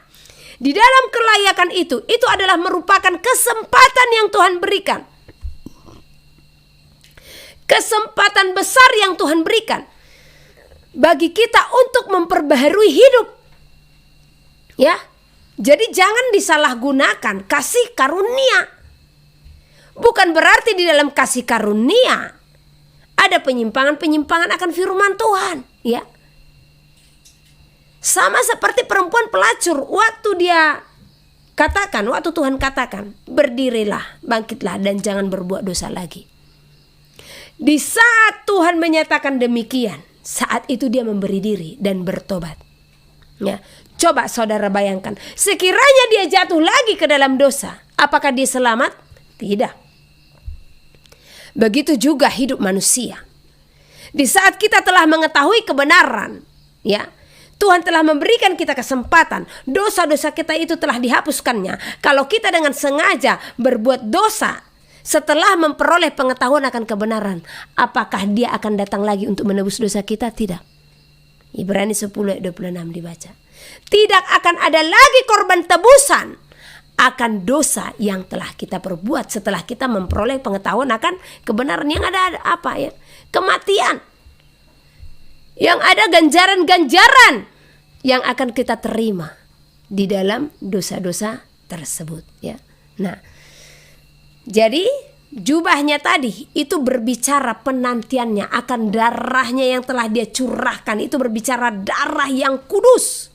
di dalam kelayakan itu adalah merupakan kesempatan yang Tuhan berikan. Kesempatan besar yang Tuhan berikan bagi kita untuk memperbaharui hidup. Ya. Jadi jangan disalahgunakan kasih karunia. Bukan berarti di dalam kasih karunia ada penyimpangan-penyimpangan akan firman Tuhan, ya. Sama seperti perempuan pelacur, waktu Tuhan katakan, berdirilah, bangkitlah dan jangan berbuat dosa lagi. Di saat Tuhan menyatakan demikian, saat itu dia memberi diri dan bertobat. Ya, coba saudara bayangkan, sekiranya dia jatuh lagi ke dalam dosa, apakah dia selamat? Tidak. Begitu juga hidup manusia. Di saat kita telah mengetahui kebenaran, ya, Tuhan telah memberikan kita kesempatan. Dosa-dosa kita itu telah dihapuskannya. Kalau kita dengan sengaja berbuat dosa setelah memperoleh pengetahuan akan kebenaran, apakah dia akan datang lagi untuk menebus dosa kita? Tidak. Ibrani 10 ayat 26 dibaca. Tidak akan ada lagi korban tebusan akan dosa yang telah kita perbuat setelah kita memperoleh pengetahuan akan kebenaran. Yang ada apa, ya? Kematian. Yang ada ganjaran-ganjaran yang akan kita terima di dalam dosa-dosa tersebut, ya. Nah, jadi jubahnya tadi itu berbicara penantiannya akan darahnya yang telah dia curahkan. Itu berbicara darah yang kudus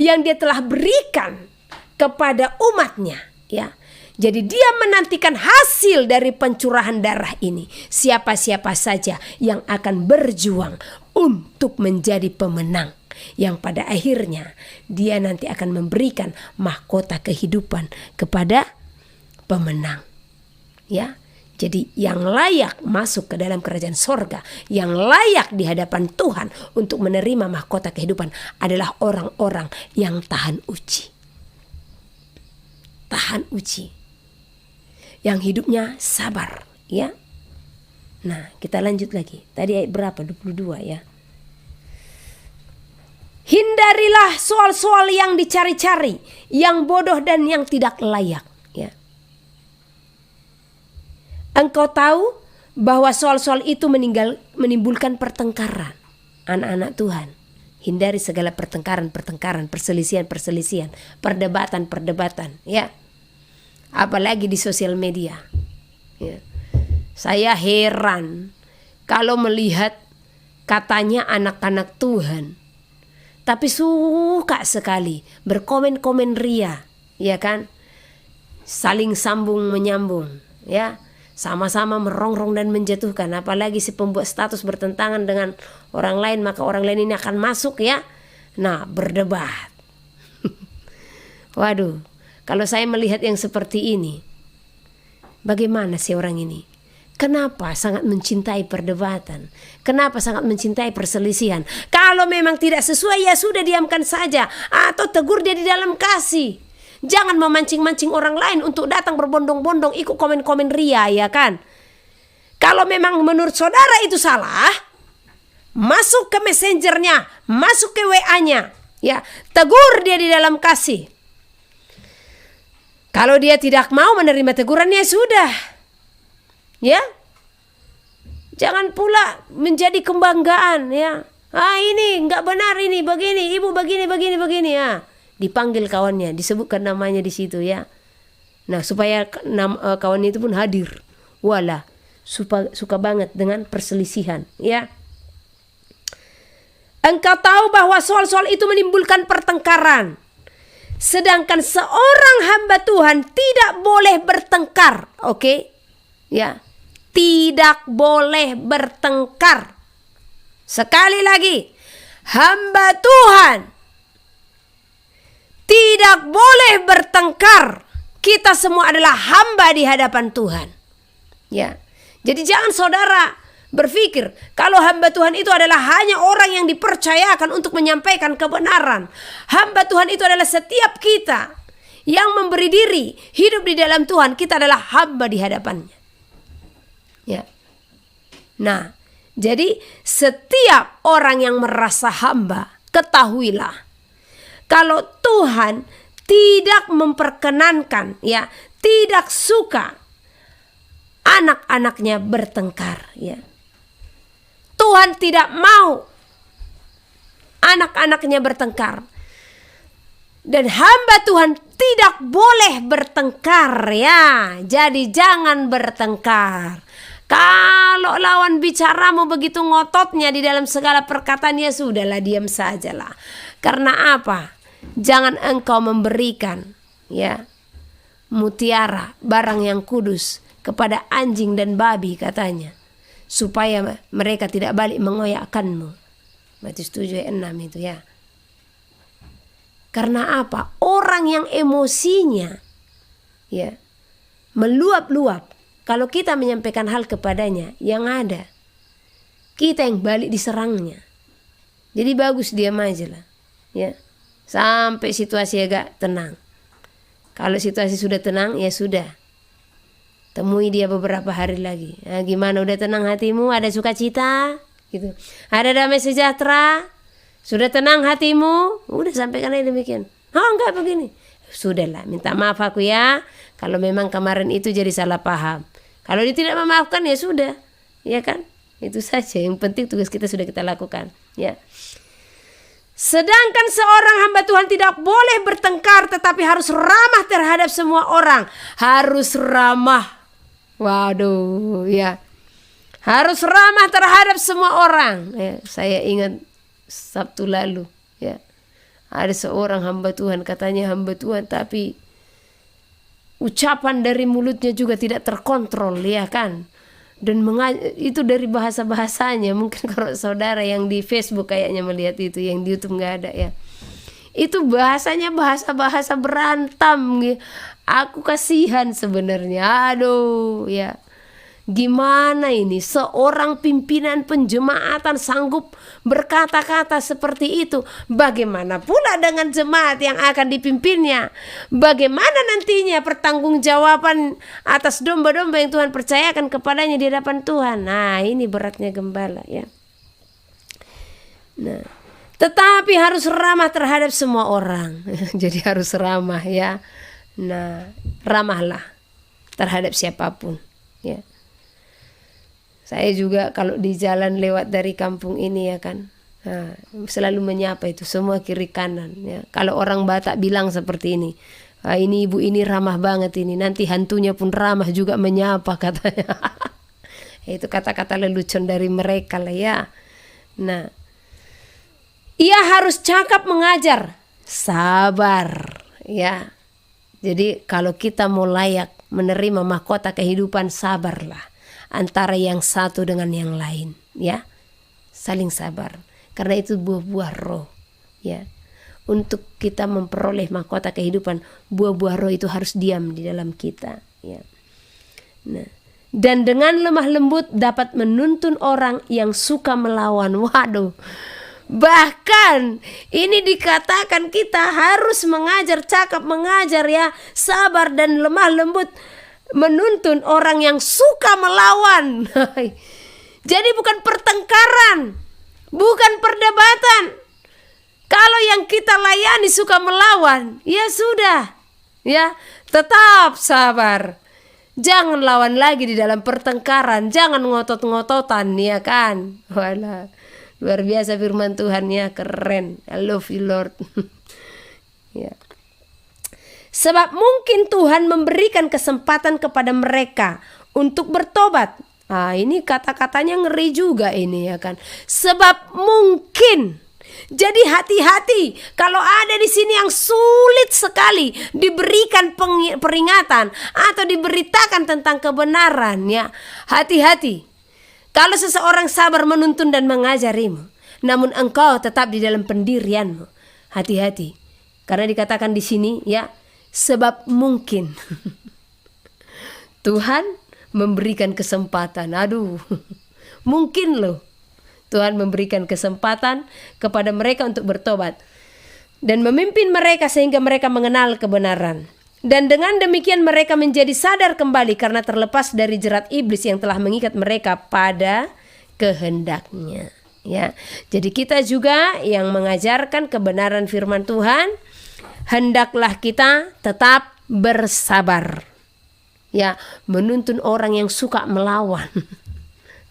yang dia telah berikan kepada umatnya, ya. Jadi dia menantikan hasil dari pencurahan darah ini. Siapa-siapa saja yang akan berjuang untuk menjadi pemenang, yang pada akhirnya dia nanti akan memberikan mahkota kehidupan kepada pemenang, ya. Jadi yang layak masuk ke dalam kerajaan sorga, yang layak di hadapan Tuhan untuk menerima mahkota kehidupan adalah orang-orang yang tahan uji. Tahan uji, yang hidupnya sabar, ya. Nah, kita lanjut lagi. Tadi ayat berapa? 22, ya. Hindarilah soal-soal yang dicari-cari, yang bodoh dan yang tidak layak, ya. Engkau tahu bahwa soal-soal itu menimbulkan pertengkaran. Anak-anak Tuhan, hindari segala pertengkaran, perselisihan, perdebatan, ya. Apalagi di sosial media, ya. Saya heran kalau melihat katanya anak-anak Tuhan, tapi suka sekali berkomen-komen ria, ya kan? saling sambung menyambung, ya. Sama-sama merongrong dan menjatuhkan. Apalagi si pembuat status bertentangan dengan orang lain, maka orang lain ini akan masuk, ya. Nah, berdebat. Waduh, kalau saya melihat yang seperti ini, bagaimana sih orang ini? Kenapa sangat mencintai perdebatan? Kenapa sangat mencintai perselisihan? Kalau memang tidak sesuai, ya sudah, diamkan saja. Atau tegur dia di dalam kasih. Jangan memancing-mancing orang lain untuk datang berbondong-bondong ikut komen-komen ria, ya kan? Kalau memang menurut saudara itu salah, masuk ke messengernya, masuk ke WA-nya, ya, tegur dia di dalam kasih. Kalau dia tidak mau menerima tegurannya, sudah, ya. Jangan pula menjadi kebanggaan, ya. Ini nggak benar, ini begini, ibu begini, ya. Dipanggil kawannya, disebutkan namanya di situ, ya. Nah, supaya kawannya itu pun hadir. Walah, suka banget dengan perselisihan, ya. Engkau tahu bahwa soal-soal itu menimbulkan pertengkaran. Sedangkan seorang hamba Tuhan tidak boleh bertengkar, oke? Ya. Tidak boleh bertengkar. Sekali lagi, hamba Tuhan tidak boleh bertengkar. Kita semua adalah hamba di hadapan Tuhan. Ya. Jadi jangan saudara berpikir kalau hamba Tuhan itu adalah hanya orang yang dipercayakan untuk menyampaikan kebenaran. Hamba Tuhan itu adalah setiap kita yang memberi diri hidup di dalam Tuhan. Kita adalah hamba di hadapannya. Ya. Nah, jadi setiap orang yang merasa hamba, ketahuilah kalau Tuhan tidak memperkenankan, ya, tidak suka anak-anaknya bertengkar, ya. Tuhan tidak mau anak-anaknya bertengkar. Dan hamba Tuhan tidak boleh bertengkar, ya. Jadi jangan bertengkar. Kalau lawan bicaramu begitu ngototnya di dalam segala perkataan, ya sudahlah, diam sajalah. Karena apa? Jangan engkau memberikan, ya, mutiara, barang yang kudus kepada anjing dan babi, katanya, supaya mereka tidak balik mengoyakkanmu. Matius 7 ayat 6 itu, ya. Karena apa? Orang yang emosinya, ya, meluap-luap, kalau kita menyampaikan hal kepadanya, yang ada kita yang balik diserangnya. Jadi bagus diam aja lah, ya, sampai situasi agak tenang. Kalau situasi sudah tenang, ya sudah, temui dia beberapa hari lagi. Nah, gimana, udah tenang hatimu? Ada sukacita? Gitu. Ada damai sejahtera? Sudah tenang hatimu? Udah, sampaikan aja demikian. Oh enggak begini. Sudahlah, minta maaf aku, ya. Kalau memang kemarin itu jadi salah paham. Kalau dia tidak memaafkan, ya sudah, ya kan? Itu saja. Yang penting tugas kita sudah kita lakukan, ya. Sedangkan seorang hamba Tuhan tidak boleh bertengkar, tetapi harus ramah terhadap semua orang. Harus ramah. Waduh, ya. Harus ramah terhadap semua orang. Ya, saya ingat Sabtu lalu, ya. Ada seorang hamba Tuhan, katanya hamba Tuhan, tapi ucapan dari mulutnya juga tidak terkontrol, ya kan? Dan itu dari bahasa-bahasanya. Mungkin kalau saudara yang di Facebook kayaknya melihat itu, yang di YouTube nggak ada, ya. Itu bahasanya bahasa-bahasa berantam. Aku kasihan sebenarnya. Aduh, ya. Gimana ini seorang pimpinan penjemaatan sanggup berkata-kata seperti itu? Bagaimana pula dengan jemaat yang akan dipimpinnya? Bagaimana nantinya pertanggungjawaban atas domba-domba yang Tuhan percayakan kepadanya di hadapan Tuhan? Nah, ini beratnya gembala, ya. Nah, tetapi harus ramah terhadap semua orang. Jadi harus ramah, ya. Nah, ramahlah terhadap siapapun, ya. Saya juga kalau di jalan lewat dari kampung ini, ya kan, nah, selalu menyapa itu semua kiri kanan, ya. Kalau orang Batak bilang seperti ini, ini ibu ini ramah banget ini, nanti hantunya pun ramah juga menyapa, katanya. Itu kata-kata lelucon dari mereka lah, ya. Nah, ia harus cakap mengajar, sabar, ya. Jadi kalau kita mau layak menerima mahkota kehidupan, sabarlah antara yang satu dengan yang lain, ya. Saling sabar. Karena itu buah-buah roh, ya. Untuk kita memperoleh mahkota kehidupan, buah-buah roh itu harus diam di dalam kita, ya. Nah, dan dengan lemah lembut dapat menuntun orang yang suka melawan. Waduh, bahkan ini dikatakan kita harus mengajar, cakap mengajar, ya, sabar dan lemah lembut menuntun orang yang suka melawan. Jadi bukan pertengkaran, bukan perdebatan. Kalau yang kita layani suka melawan, ya sudah, ya, tetap sabar. Jangan lawan lagi di dalam pertengkaran, jangan ngotot-ngototan, ya kan? Walah, luar biasa firman Tuhan, ya, keren. I love you Lord. Ya. Sebab mungkin Tuhan memberikan kesempatan kepada mereka untuk bertobat. Ini kata-katanya ngeri juga ini, ya kan? Sebab mungkin. Jadi hati-hati kalau ada di sini yang sulit sekali diberikan peringatan atau diberitakan tentang kebenaran, ya. Hati-hati. Kalau seseorang sabar menuntun dan mengajarimu, namun engkau tetap di dalam pendirianmu, hati-hati. Karena dikatakan di sini, ya, sebab mungkin Tuhan memberikan kesempatan. Aduh, mungkin loh. Tuhan memberikan kesempatan kepada mereka untuk bertobat dan memimpin mereka sehingga mereka mengenal kebenaran. Dan dengan demikian mereka menjadi sadar kembali karena terlepas dari jerat iblis yang telah mengikat mereka pada kehendaknya, ya. Jadi kita juga yang mengajarkan kebenaran firman Tuhan, hendaklah kita tetap bersabar, ya, menuntun orang yang suka melawan.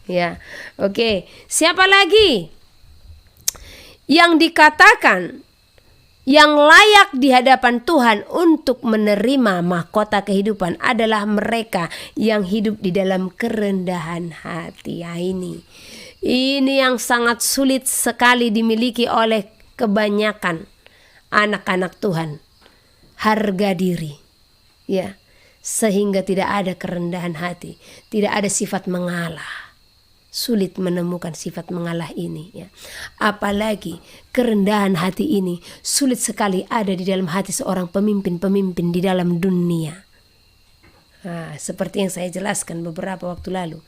Ya, oke. Siapa lagi yang dikatakan yang layak di hadapan Tuhan untuk menerima mahkota kehidupan adalah mereka yang hidup di dalam kerendahan hati. Ya, ini yang sangat sulit sekali dimiliki oleh kebanyakan anak-anak Tuhan. Harga diri, ya, sehingga tidak ada kerendahan hati, tidak ada sifat mengalah. Sulit menemukan sifat mengalah ini, ya. Apalagi kerendahan hati ini sulit sekali ada di dalam hati seorang pemimpin-pemimpin di dalam dunia. Seperti yang saya jelaskan beberapa waktu lalu,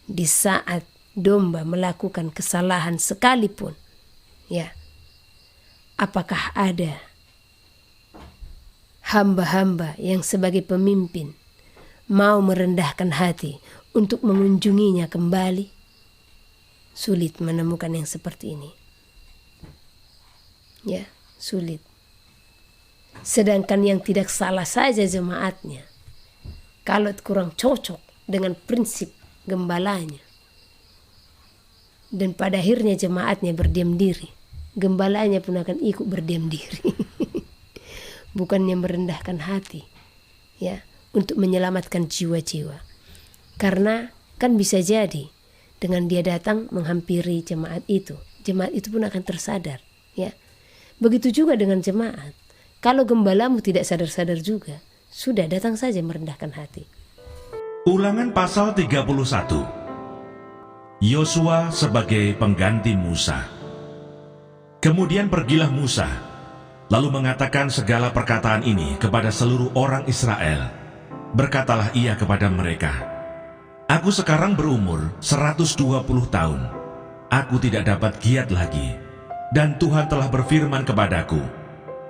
di saat domba melakukan kesalahan sekalipun, ya, apakah ada hamba-hamba yang sebagai pemimpin mau merendahkan hati untuk mengunjunginya kembali? Sulit menemukan yang seperti ini, ya, sulit. Sedangkan yang tidak salah saja jemaatnya, kalau kurang cocok dengan prinsip gembalanya, dan pada akhirnya jemaatnya berdiam diri, gembalanya pun akan ikut berdiam diri. Bukannya merendahkan hati, ya, untuk menyelamatkan jiwa-jiwa. Karena kan bisa jadi dengan dia datang menghampiri jemaat itu pun akan tersadar, ya. Begitu juga dengan jemaat. Kalau gembalamu tidak sadar-sadar juga, sudah datang saja merendahkan hati. Ulangan pasal 31. Yosua sebagai pengganti Musa. Kemudian pergilah Musa, lalu mengatakan segala perkataan ini kepada seluruh orang Israel. Berkatalah ia kepada mereka, aku sekarang berumur 120 tahun. Aku tidak dapat giat lagi. Dan Tuhan telah berfirman kepadaku,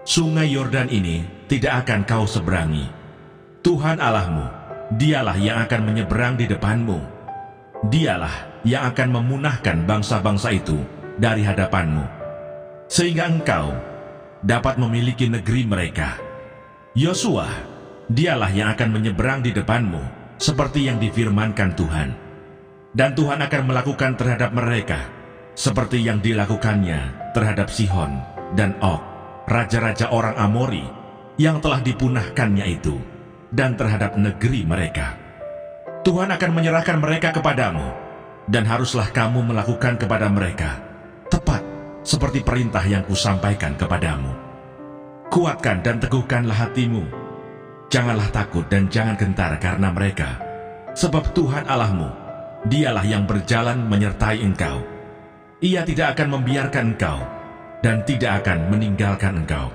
Sungai Yordan ini tidak akan kau seberangi. Tuhan Allahmu, dialah yang akan menyeberang di depanmu. Dialah yang akan memunahkan bangsa-bangsa itu dari hadapanmu, sehingga engkau dapat memiliki negeri mereka. Yosua, dialah yang akan menyeberang di depanmu, seperti yang difirmankan Tuhan. Dan Tuhan akan melakukan terhadap mereka seperti yang dilakukannya terhadap Sihon dan Og, raja-raja orang Amori yang telah dipunahkannya itu, dan terhadap negeri mereka. Tuhan akan menyerahkan mereka kepadamu, dan haruslah kamu melakukan kepada mereka tepat seperti perintah yang kusampaikan kepadamu. Kuatkan dan teguhkanlah hatimu, Janganlah takut dan jangan gentar karena mereka, sebab Tuhan Allahmu, Dialah yang berjalan menyertai engkau. Ia tidak akan membiarkan engkau dan tidak akan meninggalkan engkau."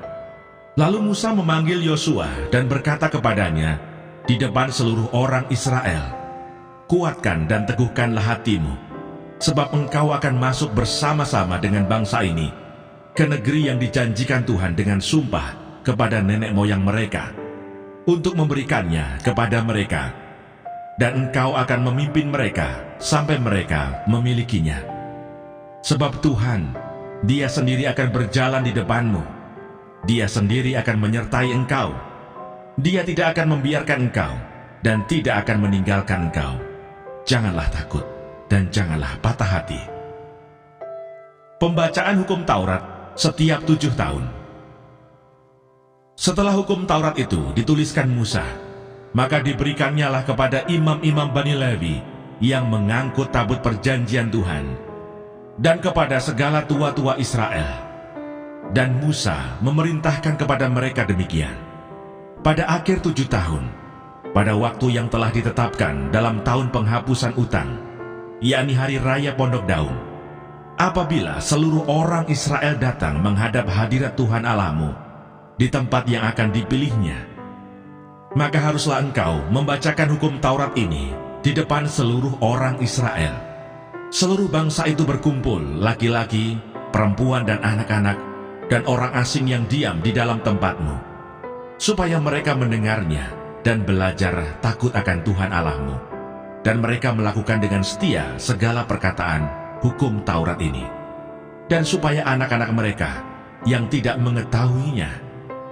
Lalu Musa memanggil Yosua dan berkata kepadanya di depan seluruh orang Israel, "Kuatkan dan teguhkanlah hatimu, sebab engkau akan masuk bersama-sama dengan bangsa ini ke negeri yang dijanjikan Tuhan dengan sumpah kepada nenek moyang mereka, untuk memberikannya kepada mereka, dan engkau akan memimpin mereka sampai mereka memilikinya. Sebab Tuhan, Dia sendiri akan berjalan di depanmu. Dia sendiri akan menyertai engkau. Dia tidak akan membiarkan engkau dan tidak akan meninggalkan engkau. Janganlah takut dan janganlah patah hati." Pembacaan hukum Taurat setiap 7 tahun. Setelah hukum Taurat itu dituliskan Musa, maka diberikannya lah kepada imam-imam Bani Lewi yang mengangkut tabut perjanjian Tuhan, dan kepada segala tua-tua Israel. Dan Musa memerintahkan kepada mereka demikian: pada akhir 7 tahun, pada waktu yang telah ditetapkan dalam tahun penghapusan utang, yakni hari raya Pondok Daun, apabila seluruh orang Israel datang menghadap hadirat Tuhan Allahmu di tempat yang akan dipilihnya, maka haruslah engkau membacakan hukum Taurat ini di depan seluruh orang Israel. Seluruh bangsa itu berkumpul, laki-laki, perempuan dan anak-anak, dan orang asing yang diam di dalam tempatmu, supaya mereka mendengarnya dan belajar takut akan Tuhan Allahmu, dan mereka melakukan dengan setia segala perkataan hukum Taurat ini, dan supaya anak-anak mereka yang tidak mengetahuinya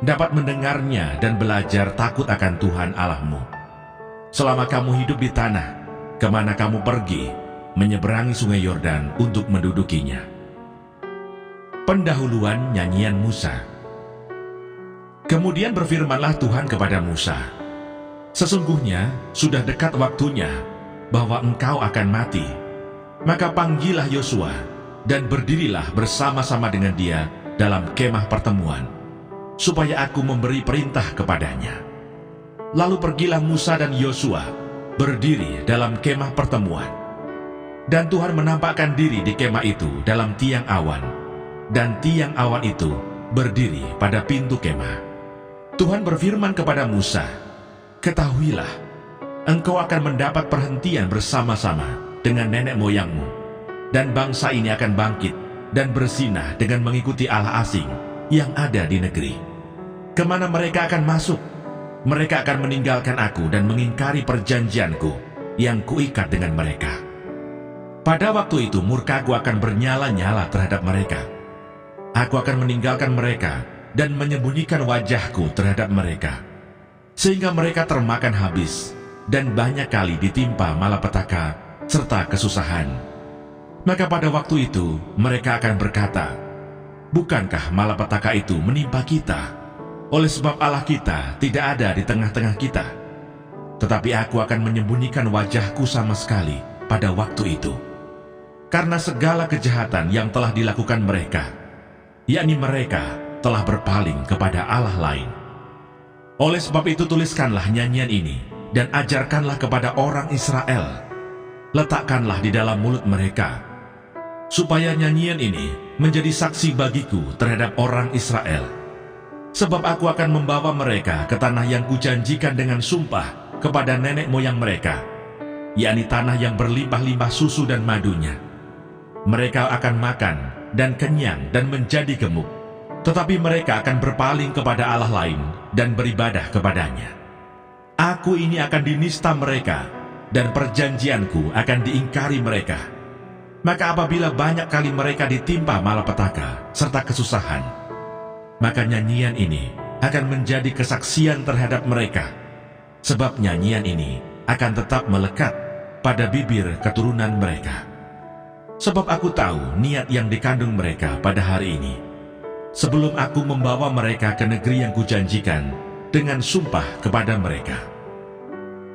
dapat mendengarnya dan belajar takut akan Tuhan Allahmu, selama kamu hidup di tanah kemana kamu pergi menyeberangi sungai Yordan untuk mendudukinya. Pendahuluan nyanyian Musa. Kemudian berfirmanlah Tuhan kepada Musa, "Sesungguhnya sudah dekat waktunya bahwa engkau akan mati. Maka panggillah Yosua dan berdirilah bersama-sama dengan dia dalam kemah pertemuan, supaya aku memberi perintah kepadanya." Lalu pergilah Musa dan Yosua berdiri dalam kemah pertemuan. Dan Tuhan menampakkan diri di kemah itu dalam tiang awan, dan tiang awan itu berdiri pada pintu kemah. Tuhan berfirman kepada Musa, "Ketahuilah, engkau akan mendapat perhentian bersama-sama dengan nenek moyangmu, dan bangsa ini akan bangkit dan bersinah dengan mengikuti Allah asing yang ada di negeri. Kemana mereka akan masuk, mereka akan meninggalkan aku dan mengingkari perjanjianku yang kuikat dengan mereka. Pada waktu itu murkaku akan bernyala-nyala terhadap mereka. Aku akan meninggalkan mereka dan menyembunyikan wajahku terhadap mereka, sehingga mereka termakan habis dan banyak kali ditimpa malapetaka serta kesusahan. Maka pada waktu itu mereka akan berkata, 'Bukankah malapetaka itu menimpa kita? Oleh sebab Allah kita tidak ada di tengah-tengah kita.' Tetapi aku akan menyembunyikan wajahku sama sekali pada waktu itu, karena segala kejahatan yang telah dilakukan mereka, yakni mereka telah berpaling kepada Allah lain. Oleh sebab itu tuliskanlah nyanyian ini dan ajarkanlah kepada orang Israel. Letakkanlah di dalam mulut mereka, supaya nyanyian ini menjadi saksi bagiku terhadap orang Israel. Sebab aku akan membawa mereka ke tanah yang kujanjikan dengan sumpah kepada nenek moyang mereka, yakni tanah yang berlimpah-limpah susu dan madunya. Mereka akan makan dan kenyang dan menjadi gemuk, tetapi mereka akan berpaling kepada Allah lain dan beribadah kepadanya. Aku ini akan dinista mereka, dan perjanjianku akan diingkari mereka. Maka apabila banyak kali mereka ditimpa malapetaka serta kesusahan, maka nyanyian ini akan menjadi kesaksian terhadap mereka, sebab nyanyian ini akan tetap melekat pada bibir keturunan mereka. Sebab aku tahu niat yang dikandung mereka pada hari ini, sebelum aku membawa mereka ke negeri yang kujanjikan dengan sumpah kepada mereka."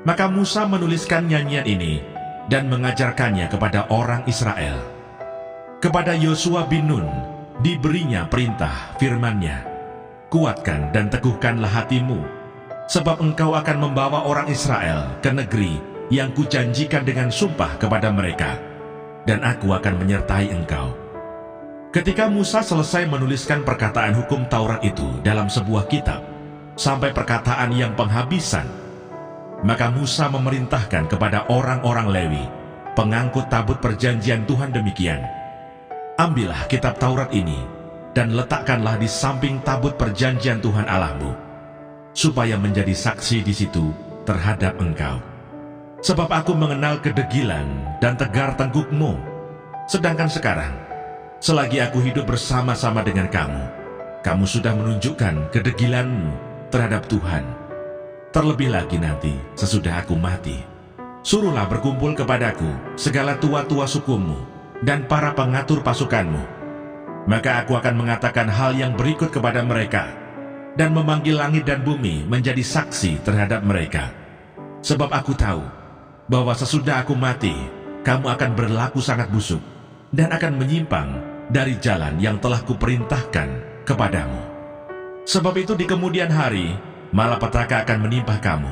Maka Musa menuliskan nyanyian ini dan mengajarkannya kepada orang Israel. Kepada Yosua bin Nun diberinya perintah firman-Nya, "Kuatkan dan teguhkanlah hatimu, Sebab engkau akan membawa orang Israel ke negeri yang kujanjikan dengan sumpah kepada mereka, dan aku akan menyertai engkau. Ketika Musa selesai menuliskan perkataan hukum Taurat itu dalam sebuah kitab, sampai perkataan yang penghabisan, maka Musa memerintahkan kepada orang-orang Lewi, pengangkut tabut perjanjian Tuhan demikian, ambillah kitab Taurat ini, dan letakkanlah di samping tabut perjanjian Tuhan Allahmu, supaya menjadi saksi di situ terhadap engkau. Sebab aku mengenal kedegilan dan tegar tengkukmu, sedangkan sekarang, selagi aku hidup bersama-sama dengan kamu, kamu sudah menunjukkan kedegilanmu terhadap Tuhan. Terlebih lagi nanti, sesudah aku mati, suruhlah berkumpul kepadaku segala tua-tua sukumu dan para pengatur pasukanmu. Maka aku akan mengatakan hal yang berikut kepada mereka, dan memanggil langit dan bumi menjadi saksi terhadap mereka. Sebab aku tahu bahwa sesudah aku mati, kamu akan berlaku sangat busuk, dan akan menyimpang dari jalan yang telah kuperintahkan kepadamu. Sebab itu di kemudian hari, malapetaka akan menimpa kamu,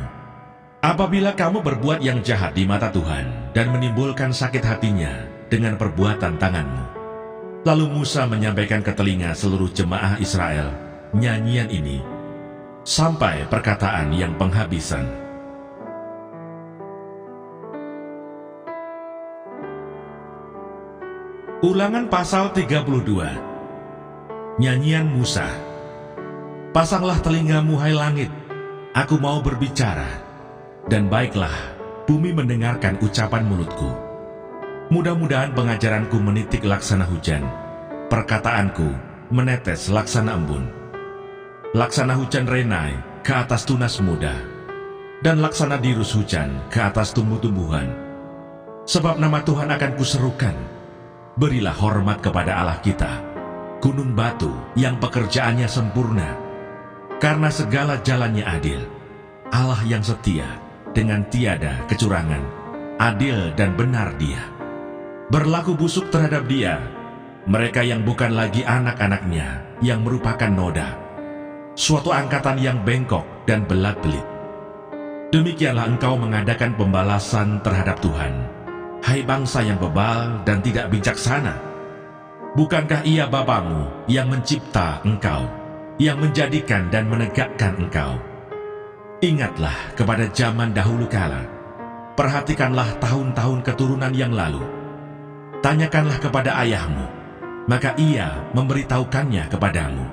apabila kamu berbuat yang jahat di mata Tuhan, dan menimbulkan sakit hatinya dengan perbuatan tanganmu. Lalu Musa menyampaikan ke telinga seluruh jemaah Israel nyanyian ini, sampai perkataan yang penghabisan. Ulangan pasal 32. Nyanyian Musa. Pasanglah telingamu hai langit, aku mau berbicara, dan baiklah bumi mendengarkan ucapan mulutku. Mudah-mudahan pengajaranku menitik laksana hujan, perkataanku menetes laksana embun. Laksana hujan renai ke atas tunas muda, dan laksana dirus hujan ke atas tumbuh-tumbuhan. Sebab nama Tuhan akan kuserukan, berilah hormat kepada Allah kita, gunung batu yang pekerjaannya sempurna. Karena segala jalannya adil, Allah yang setia dengan tiada kecurangan, adil dan benar Dia. Berlaku busuk terhadap Dia mereka yang bukan lagi anak-anaknya, yang merupakan noda, suatu angkatan yang bengkok dan belat-belit. Demikianlah engkau mengadakan pembalasan terhadap Tuhan, hai bangsa yang bebal dan tidak bijaksana. Bukankah Ia Bapamu yang mencipta engkau, yang menjadikan dan menegakkan engkau? Ingatlah kepada zaman dahulu kala, perhatikanlah tahun-tahun keturunan yang lalu. Tanyakanlah kepada ayahmu, maka ia memberitahukannya kepadamu.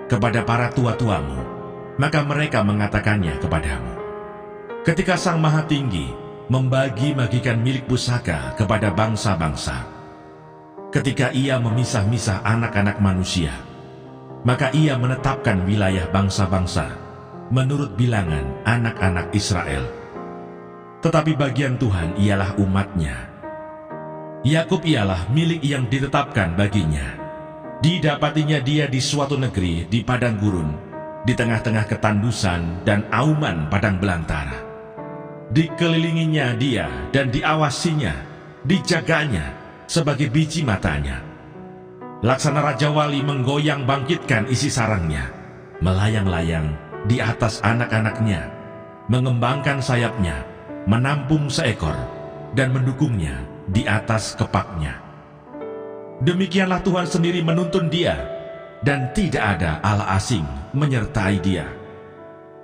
Kepada para tua-tuamu, maka mereka mengatakannya kepadamu. Ketika Sang Maha Tinggi membagi-bagikan milik pusaka kepada bangsa-bangsa, ketika Ia memisah-misah anak-anak manusia, maka Ia menetapkan wilayah bangsa-bangsa menurut bilangan anak-anak Israel. Tetapi bagian Tuhan ialah umat-Nya. Yakub ialah milik yang ditetapkan baginya. Didapatinya dia di suatu negeri di padang gurun, di tengah-tengah ketandusan dan auman padang belantara. Dikelilinginya dia dan diawasinya, dijaganya sebagai biji matanya. Laksana Raja Wali menggoyang bangkitkan isi sarangnya, melayang-layang di atas anak-anaknya, mengembangkan sayapnya, menampung seekor, dan mendukungnya di atas kepaknya. Demikianlah Tuhan sendiri menuntun dia, dan tidak ada Allah asing menyertai dia.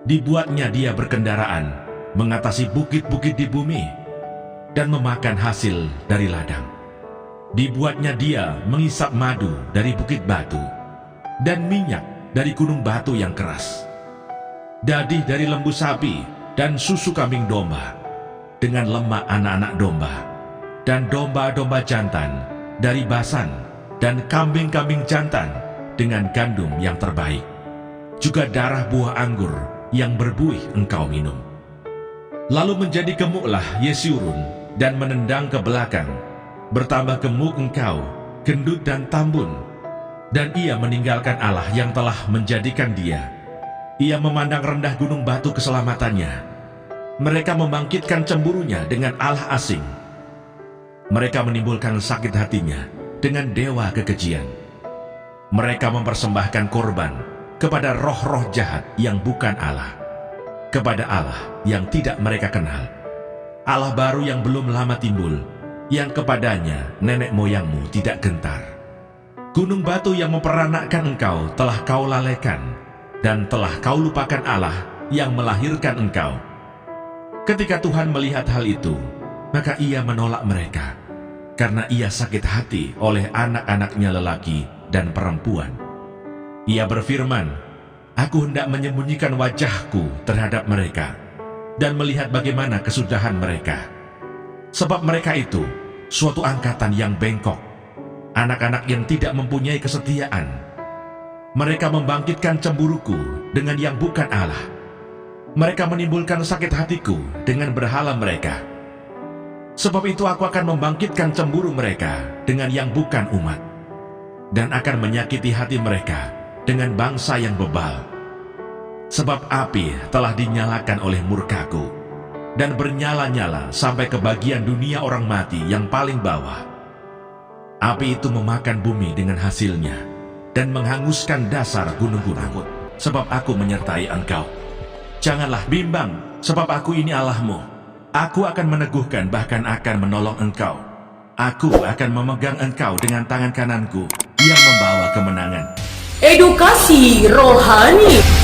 Dibuatnya dia berkendaraan, mengatasi bukit-bukit di bumi, dan memakan hasil dari ladang. Dibuatnya dia mengisap madu dari bukit batu, dan minyak dari gunung batu yang keras. Dadih dari lembu sapi dan susu kambing domba, dengan lemak anak-anak domba, dan domba-domba jantan dari Basan, dan kambing-kambing jantan dengan gandum yang terbaik. Juga darah buah anggur yang berbuih engkau minum. Lalu menjadi gemuklah Yesurun dan menendang ke belakang. Bertambah gemuk engkau, gendut dan tambun. Dan ia meninggalkan Allah yang telah menjadikan dia. Ia memandang rendah gunung batu keselamatannya. Mereka membangkitkan cemburunya dengan Allah asing. Mereka menimbulkan sakit hatinya dengan dewa kekejian. Mereka mempersembahkan korban kepada roh-roh jahat yang bukan Allah. kepada Allah yang tidak mereka kenal, Allah baru yang belum lama timbul, yang kepadanya nenek moyangmu tidak gentar. Gunung batu yang memperanakkan engkau telah kau lalaikan, dan telah kau lupakan Allah yang melahirkan engkau. Ketika Tuhan melihat hal itu, maka ia menolak mereka, karena ia sakit hati oleh anak-anaknya lelaki dan perempuan. Ia berfirman, "Aku hendak menyembunyikan wajahku terhadap mereka, dan melihat bagaimana kesudahan mereka. Sebab mereka itu suatu angkatan yang bengkok, anak-anak yang tidak mempunyai kesetiaan. Mereka membangkitkan cemburuku dengan yang bukan Allah. Mereka menimbulkan sakit hatiku dengan berhala mereka. Sebab itu aku akan membangkitkan cemburu mereka dengan yang bukan umat, dan akan menyakiti hati mereka dengan bangsa yang bebal. Sebab api telah dinyalakan oleh murkaku, dan bernyala-nyala sampai ke bagian dunia orang mati yang paling bawah. Api itu memakan bumi dengan hasilnya, dan menghanguskan dasar gunung-gunung. Sebab aku menyertai engkau. Janganlah bimbang, sebab aku ini Allahmu. Aku akan meneguhkan, bahkan akan menolong engkau. Aku akan memegang engkau dengan tangan kananku yang membawa kemenangan." Edukasi rohani.